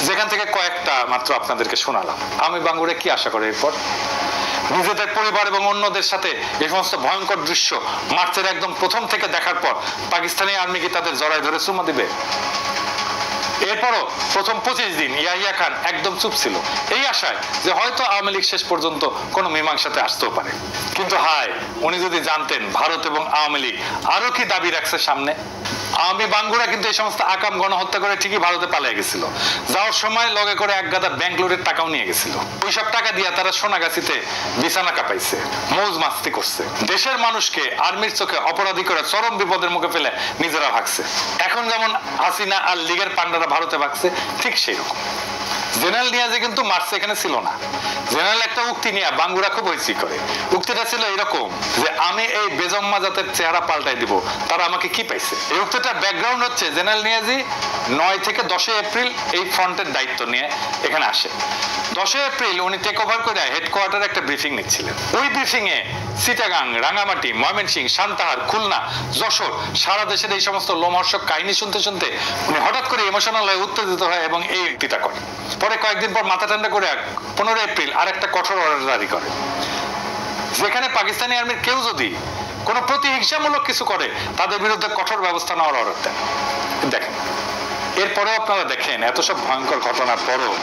যেখান থেকে কয়েকটা মাত্র আপনাদেরকে শোনালাম। আমি বাঙ্গুরে কি আশা করি এরপর নিজেদের পরিবার এবং অন্যদের সাথে এই সমস্ত ভয়ঙ্কর দৃশ্য মার্চের একদম প্রথম থেকে দেখার পর পাকিস্তানি আর্মি কি তাদের জড়ায় ধরে চুমা দিবে? এরপরও প্রথম 25 দিন ইয়াহিয়া খান একদম চুপ ছিল, এই আশায় যে হয়তো আওয়ামী লীগ শেষ পর্যন্ত কোনো মীমাংসাতে আসতেও পারে। কিন্তু হায়, উনি যদি জানতেন ভারত এবং আওয়ামী লীগ আরো কি দাবি রাখছে সামনে। আওয়ামী বাঙ্গুরা কিন্তু এই সমস্ত আকাম গণহত্যা করে ঠিকই ভারতে পালিয়ে গেছিল। যাওয়ার সময় লগে করে এক গাদা ব্যাংকলোরের টাকাও নিয়ে গেছিল। ওইসব টাকা দিয়ে তারা সোনাগাছিতে বিছানা কাঁপাইছে, মৌজ মাস্তি করছে, দেশের মানুষকে আর্মির চোখে অপরাধী করে চরম বিপদের মুখে ফেলে নিজেরা ভাগছে। এখন যেমন হাসিনা আর লীগের পান্ডারা ভারতে ভাগছে, ঠিক সেই রকম। জেনারেল নিয়াজি কিন্তু মার্চে এখানে ছিল না। জেনারেল একটা উক্তি নিয়ে বাঙ্গুরা খুব হইচি করে। উক্তিটা ছিল এরকম যে আমি এই বেজম্মা জাতের চেহারা পাল্টাই দিব, তারা আমাকে কি পাইছে। এই উক্তিটার ব্যাকগ্রাউন্ড হচ্ছে জেনারেল নিয়াজি 9 থেকে 10 এপ্রিল এই ফ্রন্টের দায়িত্ব নিয়ে এখানে আসে। 10 এপ্রিল উনি টেক ওভার করে হেডকোয়ার্টারে একটা ব্রিফিং নিচ্ছিলেন। ওই ব্রিফিং এ চিটাগাং, রাঙামাটি, ময়মনসিংহ, সান্তাহার, খুলনা, যশোর, সারা দেশের এই সমস্ত লোমহর্ষক কাহিনী শুনতে শুনতে উনি হঠাৎ করে ইমোশনাল হয়ে উত্তেজিত হয় এবং এই উক্তিটা করেন। পরে কয়েকদিন পর মাথা ঠান্ডা করে 15 এপ্রিল আর একটা কঠোর অর্ডার জারি করে, যেখানে পাকিস্তানি আর্মির কেউ যদি কোনো প্রতিহিংসামূলক কিছু করে তাদের বিরুদ্ধে কঠোর ব্যবস্থা নেওয়ার অর্ডার দেন। দেখেন, এরপরেও আপনারা দেখেন এত সব ভয়ঙ্কর ঘটনার পরও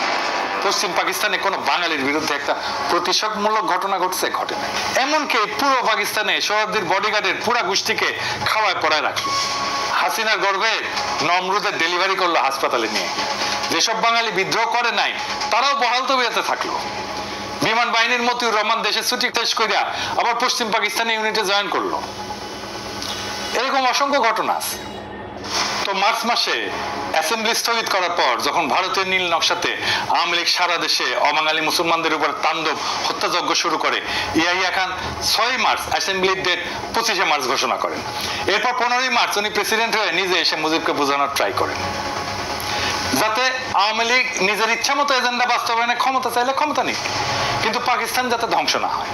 পশ্চিম পাকিস্তানে কোনো বাঙালির বিরুদ্ধে একটা প্রতিশোধমূলক ঘটনা ঘটছে? ঘটে না। এমনকি পুরো পাকিস্তানে সোহরাওয়ার্দীর বডিগার্ডের পুরা গোষ্ঠীকে খাওয়ায় পড়ায় রাখলো। হাসিনার গর্ভে নমরুদের ডেলিভারি করলো হাসপাতালে নিয়ে। যেসব বাঙালি বিদ্রোহ করে নাই তারাও বহাল তবিয়তে থাকলো। বিমান বাহিনীর মতিউর রহমান দেশের ছুটি শেষ করিয়া আবার পশ্চিম পাকিস্তানি ইউনিটে জয়েন করলো। এরকম অসংখ্য ঘটনা আছে। তো মার্চ মাসে অ্যাসেম্বলি স্থগিত করার পর যখন ভারতের নীল নকশাতে আওয়ামী লীগ সারা দেশে অবাঙালি মুসলমানদের উপর তাণ্ডব হত্যাযজ্ঞ শুরু করে, Yahya Khan 6 March অ্যাসেম্বলির date 25 March ঘোষণা করেন। এরপর 15 মার্চ উনি প্রেসিডেন্ট হয়ে নিজে এসে মুজিবকে বোঝানোর ট্রাই করেন, যাতে আওয়ামী লীগ নিজের ইচ্ছা মতো এজেন্ডা বাস্তবায়নে ক্ষমতা চাইলে ক্ষমতা নিক, কিন্তু পাকিস্তান যাতে ধ্বংস না হয়।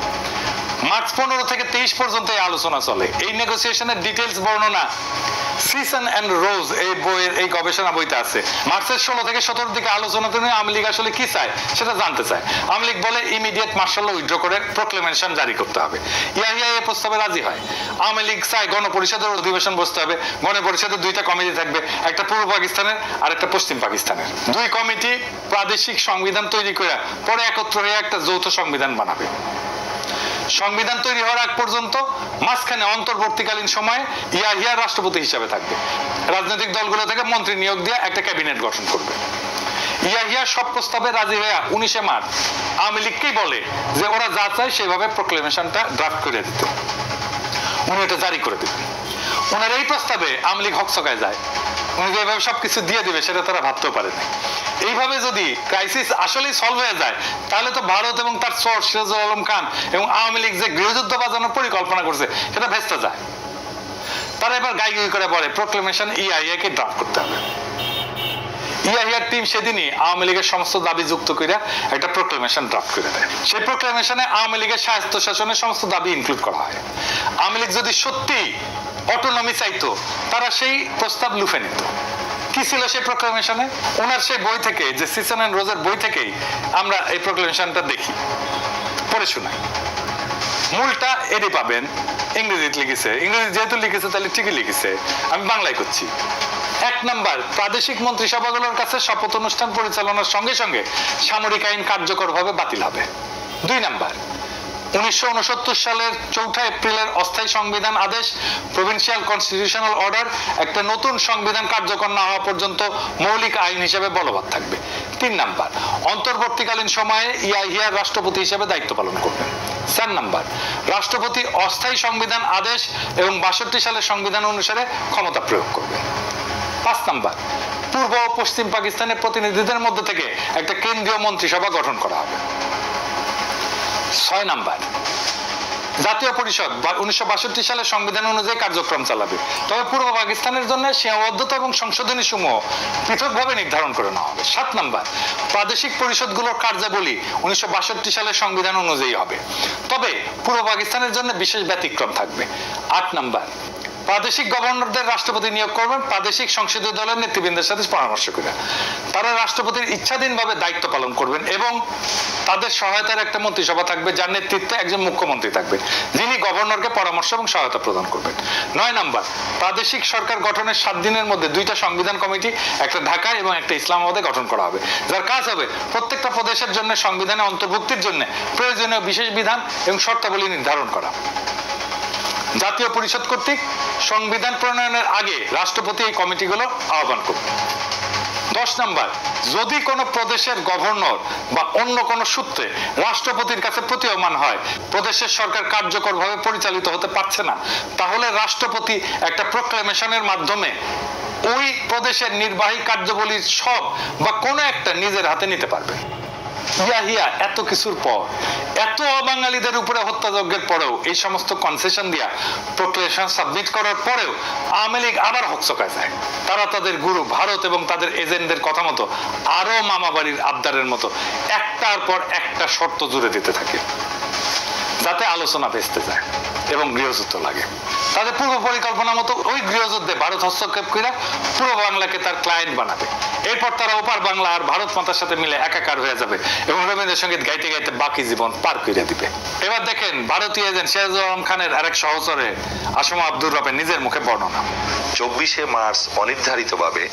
মার্চ 15 থেকে 23 পর্যন্ত এই আলোচনা চলে। এই নেগোসিয়েশনের ডিটেইলস বর্ণনা সিজন এন্ড রোজ এই বইয়ের এই গবেষণা বইতে আছে। মার্চের 16 থেকে 17 দিকে আলোচনাতে নিয়ে আওয়ামী লীগ আসলে কি চায় সেটা জানতে চায়। আওয়ামী লীগ বলে ইমিডিয়েট মার্শাল ল উইথড্র করে প্রক্লেমেশন জারি করতে হবে। ইয়াহিয়া এই প্রস্তাবে রাজি হয়। আওয়ামী লীগ চায় গণপরিষদের অধিবেশন বসতে হবে। গণপরিষদের 2টা কমিটি থাকবে, একটা পূর্ব পাকিস্তানের আর একটা পশ্চিম পাকিস্তানের। 2 কমিটি প্রাদেশিক সংবিধান তৈরি করে পরে একত্র হয়ে একটা যৌথ সংবিধান বানাবে। সংবিধান তৈরি হওয়ার আগ পর্যন্ত মাঝখানে অন্তর্বর্তীকালীন সময়ে ইয়াহিয়া রাষ্ট্রপতি হিসেবে থাকবে। রাজনৈতিক দলগুলো থেকে মন্ত্রী নিয়োগ দিয়ে একটা ক্যাবিনেট গঠন করবে। ইয়াহিয়া সব প্রস্তাবে রাজি হয়ে 19 মার্চ আওয়ামী লীগকেই বলে যে ওরা যা চায় সেভাবে প্রক্লেমেশনটা ড্রাফট করে দিতে। উনি এটা জারি করে দিবেন। ওনার এই প্রস্তাবে আওয়ামী লীগ হকচকায় যায়। উনি যেভাবে সবকিছু দিয়ে দিবে সেটা তারা ভাবতেও পারে না। এইভাবে যদি ক্রাইসিস আসলেই সলভ হয়ে যায় তাহলে তো ভারত এবং তার চর সিরাজুল আলম খান এবং আওয়ামী লীগ যে গৃহযুদ্ধ বাজানোর পরিকল্পনা করছে সেটা ভেস্তে যায়। তারা এবার গাইগুই করে বলে প্রক্লেমেশন ইয়াহিয়াকে ড্রাফট করতে হবে। ইয়াহিয়ার টিম সেদিনই আওয়ামী লীগের সমস্ত দাবি যুক্ত করে একটা প্রক্লেমেশন ড্রাফট করে দেয়। সেই প্রক্লেমেশনে আওয়ামী লীগের স্বায়ত্ত শাসনের সমস্ত দাবি ইনক্লুড করা হয়। আওয়ামী লীগ যদি সত্যি অটোনমি চাইতো তারা সেই প্রস্তাব লুফে নিত। কি ছিল সেই প্রক্লেমেশনে? ওনার সেই বই থেকে, যে সিজন এন্ড রোজের বই থেকেই আমরা এই প্রক্লেমেশনটা দেখি, পড়ে শোনাই। মূলটা এডি পাবেন, ইংরেজিতে লিখেছে। ইংরেজি যেহেতু লিখেছে তাহলে ঠিকই লিখেছে, আমি বাংলায় করছি। 1 নাম্বার, প্রাদেশিক মন্ত্রিসভাগুলোর কাছে শপথ অনুষ্ঠান পরিচালনার সঙ্গে সঙ্গে সামরিক আইন কার্যকরভাবে বাতিল হবে। 2 নাম্বার, 1969 সালের 4 এপ্রিলের অস্থায়ী সংবিধান আদেশ প্রভিন্সিয়াল কনস্টিটিউশনাল অর্ডার একটা নতুন সংবিধান কার্যকর না হওয়া পর্যন্ত মৌলিক আইন হিসেবে বলবৎ থাকবে। 3 নাম্বার, অন্তর্বর্তীকালীন সময়ে ইয়াহিয়া রাষ্ট্রপতি হিসেবে দায়িত্ব পালন করবেন। 4 নাম্বার, রাষ্ট্রপতি অস্থায়ী সংবিধান আদেশ এবং 62 সালের সংবিধান অনুসারে ক্ষমতা প্রয়োগ করবেন। 5 নাম্বার, পূর্ব ও পশ্চিম পাকিস্তানের প্রতিনিধিদের মধ্যে থেকে একটা কেন্দ্রীয় মন্ত্রিসভা গঠন করা হবে। 6 নাম্বার, জাতীয় পরিষদ 1962 সালের সংবিধান অনুযায়ী কার্যক্রম চালাবে, তবে পূর্ব পাকিস্তানের জন্য সীমাবদ্ধতা এবং সংশোধনী সমূহ পৃথকভাবে নির্ধারণ করে নেওয়া হবে। 7 নাম্বার, প্রাদেশিক পরিষদগুলোর কার্যাবলী 1962 সালের সংবিধান অনুযায়ী হবে, তবে পূর্ব পাকিস্তানের জন্য বিশেষ ব্যতিক্রম থাকবে। 8 নাম্বার, প্রাদেশিক গভর্নরদের রাষ্ট্রপতি নিয়োগ করবেন প্রাদেশিক সংসদীয় দলের নেতৃবৃন্দের সাথে পরামর্শ করে। তারা রাষ্ট্রপতির ইচ্ছাধীনভাবে দায়িত্ব পালন করবেন এবং তাদের সহায়তার একটা মন্ত্রিসভা থাকবে যার নেতৃত্বে একজন মুখ্যমন্ত্রী থাকবেন, যিনি গভর্নরকে পরামর্শ এবং সহায়তা প্রদান করবেন। 9 নাম্বার, প্রাদেশিক সরকার গঠনের 7 দিনের মধ্যে 2টা সংবিধান কমিটি, একটা ঢাকায় এবং একটা ইসলামাবাদে গঠন করা হবে, যার কাজ হবে প্রত্যেকটা প্রদেশের জন্য সংবিধানে অন্তর্ভুক্তির জন্য প্রয়োজনীয় বিশেষ বিধান এবং শর্তাবলী নির্ধারণ করা। জাতীয় পরিষদ কর্তৃক সংবিধান প্রণয়নের আগে রাষ্ট্রপতি এই কমিটিগুলো আহ্বান করবেন। 10 নাম্বার, যদি কোনো প্রদেশের গভর্নর বা অন্য কোনো সূত্রে রাষ্ট্রপতির কাছে প্রতীয়মান হয় প্রদেশের সরকার কার্যকরভাবে পরিচালিত হতে পারছে না, তাহলে রাষ্ট্রপতি একটা প্রোক্লেমেশনের মাধ্যমে ওই প্রদেশের নির্বাহী কার্যাবলীর সব বা কোনো একটা নিজের হাতে নিতে পারবে। ইয়াহিয়া এত কিছুর পর, এত অবাঙালিদের উপরে হত্যাযজ্ঞের পরেও, এই সমস্ত কনসেশন দিয়া প্রোক্লেমেশন সাবমিট করার পরেও আওয়ামী লীগ আবার হকচকায় যায়। তারা তাদের গুরু ভারত এবং তাদের এজেন্টদের কথা মতো আরো মামাবাড়ির আবদারের মতো একটার পর একটা শর্ত জুড়ে দিতে থাকে, যাতে আলোচনা ভেস্তে যায় এবং গৃহযুদ্ধ লাগে। তাদের পূর্ব পরিকল্পনা মতো ওই গৃহযুদ্ধে ভারত হস্তক্ষেপ করে পূর্ব বাংলাকে তার ক্লায়েন্ট বানাবে। এরপর তারা ওপার বাংলা আর ভারত মাতার সাথে মিলে একাকার হয়ে যাবে এবং রবীন্দ্রসঙ্গীত গাইতে গাইতে বাকি জীবন পার করে দিবে। এবার দেখেন ভারতীয় এজেন্ট সিরাজুল আলম খানের আরেক সহচরে আসমা আব্দুর রবের নিজের মুখে বর্ণনা। 24শে মার্চ অনির্ধারিতভাবে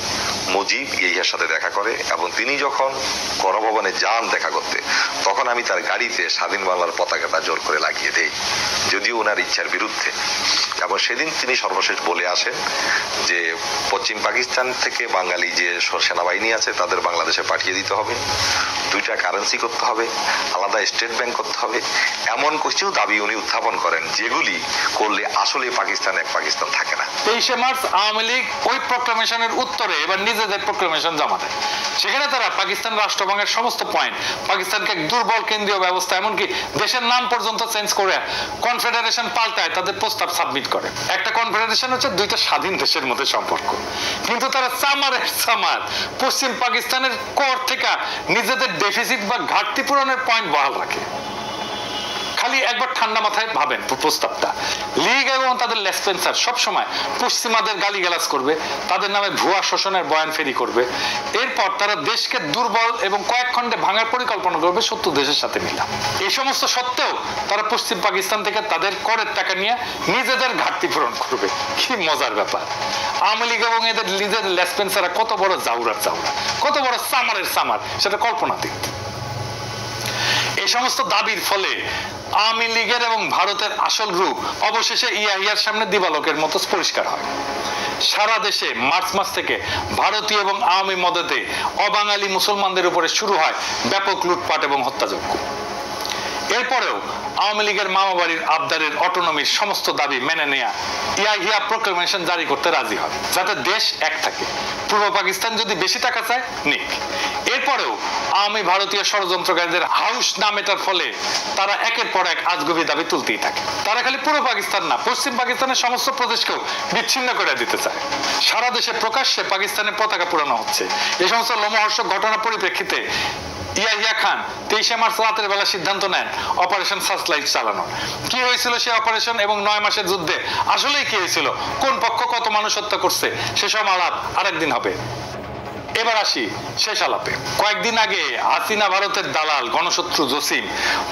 মুজিব ইয়াহিয়ার সাথে দেখা করে এবং তিনি যখন গণভবনে যান দেখা করতে, তখন আমি তার গাড়িতে স্বাধীন বাংলার পতাকাটা জোর করে লাগিয়ে দেই, যদিও ওনার ইচ্ছার বিরুদ্ধে। এবং সেদিন তিনি সর্বশেষ বলে আসেন যে পশ্চিম পাকিস্তান থেকে বাঙালি যে সেনাবাহিনী আছে তাদের বাংলাদেশে পাঠিয়ে দিতে হবে, 2টা কারেন্সি করতে হবে, আলাদা স্টেট ব্যাংক করতে হবে, এমন কিছু দাবি উনি উত্থাপন করেন যেগুলি করলে আসলে পাকিস্তান এক পাকিস্তান থাকে না। 23শে মার্চ আওয়ামী লীগ ওই প্রোক্লেমেশনের উত্তরে এবার নিজেদের প্রোক্লেমেশন জমা দেয়। সেখানে তারা পাকিস্তান রাষ্ট্রভাঙের সমস্ত পয়েন্ট, পাকিস্তানকে এক দুর্বল কেন্দ্রীয় ব্যবস্থা, এমনকি দেশের নাম পর্যন্ত চেঞ্জ করে কনফেডারেশন পাল্টায় তাদের প্রস্তাব সাবমিট করে। একটা কনফেডারেশন হচ্ছে 2টা স্বাধীন দেশের মধ্যে সম্পর্ক, কিন্তু তারা চামারের চামার পশ্চিম পাকিস্তানের কর থেকে নিজেদের ডেফিসিট বা ঘাটতি পূরণের পয়েন্ট বহাল রাখে। খালি একবার ঠান্ডা মাথায় ভাবেন প্রস্তাবটা। লীগ এবং তাদের লেসপেন্সার সবসময় পশ্চিমাদের গালিগালাজ করবে, তাদের নামে ভুয়া শোষণের বয়ান ফেরি করবে, এরপর তারা দেশকে দুর্বল এবং কয়েক খণ্ডে ভাঙার পরিকল্পনা করবে শত্রু দেশের সাথে মিলা। এই সমস্ত সত্ত্বেও তারা পশ্চিম পাকিস্তান থেকে তাদের করের টাকা নিয়ে নিজেদের ঘাটতি পূরণ করবে। কি মজার ব্যাপার! আওয়ামী লীগ এবং এদের নিজেদের লেসপেন্সাররা কত বড় জাউরার জাউরা, কত বড় সামারের সামার, সেটা কল্পনাতীত। এই সমস্ত দাবির ফলে আওয়ামী লীগের এবং ভারতের আসল রূপ অবশেষে ইয়াহিয়ার সামনে দিবালোকের মতো পরিষ্কার হয়। সারা দেশে মার্চ মাস থেকে ভারতীয় এবং আওয়ামী মদতে অবাঙালি মুসলমানদের উপরে শুরু হয় ব্যাপক লুটপাট এবং হত্যাযজ্ঞ। এরপরেও আওয়ামী লীগের মামাবাড়ির আবদারের অটোনমির সমস্ত দাবি মেনে নেয়া ইয়াহিয়া প্রোক্লেমেশন জারি করতে রাজি হয়, যাতে দেশ এক থাকে। পূর্ব পাকিস্তান যদি বেশি টাকা চায় নিক। এরপরেও আওয়ামী ভারতীয় ষড়যন্ত্রকারীদের হাউস না মেটার ফলে তারা একের পর এক আজগুবি দাবি তুলতেই থাকে। তারা খালি পূর্ব পাকিস্তান না, পশ্চিম পাকিস্তানের সমস্ত প্রদেশকেও বিচ্ছিন্ন করে দিতে চায়। সারা দেশে প্রকাশ্যে পাকিস্তানের পতাকা পুরানো হচ্ছে। এই সমস্ত লোমহর্ষক ঘটনার পরিপ্রেক্ষিতে ইয়াহিয়া খান 23শে মার্চ রাতের বেলা সিদ্ধান্ত নেন অপারেশন সার্চলাইট চালানো। কি হয়েছিল সেই অপারেশন এবং 9 মাসের যুদ্ধে আসলেই কি হয়েছিল, কোন পক্ষ কত মানুষ হত্যা করছে, সেসব আলাপ আরেকদিন হবে। এবার আসি শেষ আলাপে। কয়েকদিন আগে হাসিনা ভারতের দালাল গণশত্রু জসিম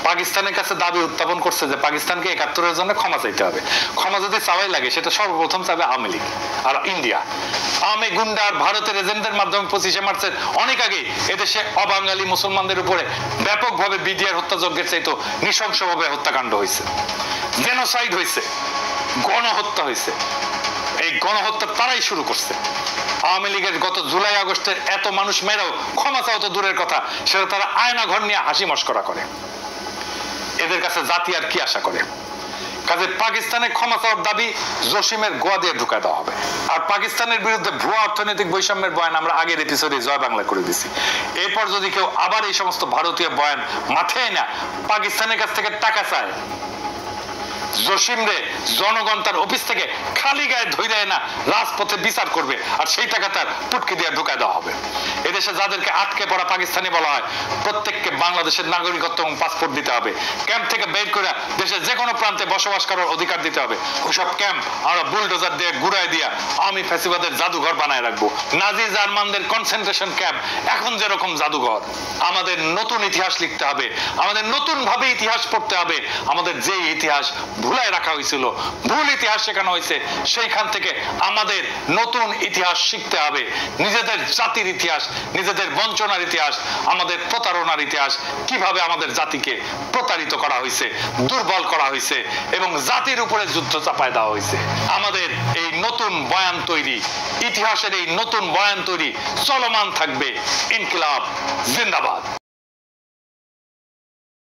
পাকিস্তানের কাছে দাবি উত্থাপন করছে যে পাকিস্তানকে ৭১-এর জন্য ক্ষমা চাইতে হবে। ক্ষমা যদি চাওয়াই লাগে সেটা সর্বপ্রথম চাবে আওয়ামী লীগ আর ইন্ডিয়া। আওয়ামী গুন্ডা আর ভারতের এজেন্টদের মাধ্যমে 25শে মার্চের অনেক আগে এদেশে অবাঙালি মুসলমানদের উপরে ব্যাপকভাবে বিডিআর হত্যাযজ্ঞের চাইতো নৃশংসভাবে হত্যাকাণ্ড হয়েছে, জেনোসাইড হয়েছে, গণহত্যা হয়েছে। এই গণহত্যা তারাই শুরু করছে। আওয়ামী লীগের গত জুলাই আগস্টের এত মানুষ মেরেও ক্ষমা চাও তো দূরের কথা, সেটা তারা আয়না ঘর নিয়ে হাসি মস্করা করে। এদের কাছে জাতি আর কি আশা করে? কাজে পাকিস্তানের ক্ষমা চাওয়ার দাবি জসিমের গোয়া দিয়ে ঢুকায় দেওয়া হবে। আর পাকিস্তানের বিরুদ্ধে ভুয়া অর্থনৈতিক বৈষম্যের বয়ান আমরা আগের এপিসোডে জয় বাংলা করে দিছি। এরপর যদি কেউ আবার এই সমস্ত ভারতীয় বয়ান মাথায় না পাকিস্তানের কাছ থেকে টাকা চায়, জসিম রে জনগণ তার অফিস থেকে খালি গায়ে ধরে না রাজপথে বিচার করবে, আর সেই টাকা তার পুটকি দিয়ে ঢুকায় দেওয়া হবে। এদেশে যাদেরকে আটকে পড়া পাকিস্তানি বলা হয় প্রত্যেককে বাংলাদেশের নাগরিকত্ব এবং পাসপোর্ট দিতে হবে। ক্যাম্প থেকে বের করে দেশের যে কোনো প্রান্তে বসবাস করার অধিকার দিতে হবে। ওইসব ক্যাম্প আমরা বুলডোজার দিয়ে গুড়ায় দিয়া আওয়ামী ফ্যাসিবাদের জাদুঘর বানায় রাখবো। নাজি জার্মানদের কনসেন্ট্রেশন ক্যাম্প এখন যেরকম জাদুঘর। আমাদের নতুন ইতিহাস লিখতে হবে, আমাদের নতুন ভাবে ইতিহাস পড়তে হবে। আমাদের যে ইতিহাস ভুলায় রাখা হয়েছিল, ভুল ইতিহাস শেখানো হয়েছে, সেইখান থেকে আমাদের নতুন ইতিহাস শিখতে হবে। নিজেদের জাতির ইতিহাস, নিজেদের বঞ্চনার ইতিহাস, আমাদের প্রতারণার ইতিহাস, কিভাবে আমাদের জাতিকে প্রতারিত করা হয়েছে, দুর্বল করা হয়েছে এবং জাতির উপরে যুদ্ধ চাপায় দেওয়া হয়েছে। আমাদের এই নতুন বয়ান তৈরি, ইতিহাসের এই নতুন বয়ান তৈরি চলমান থাকবে। ইনকিলাব জিন্দাবাদ।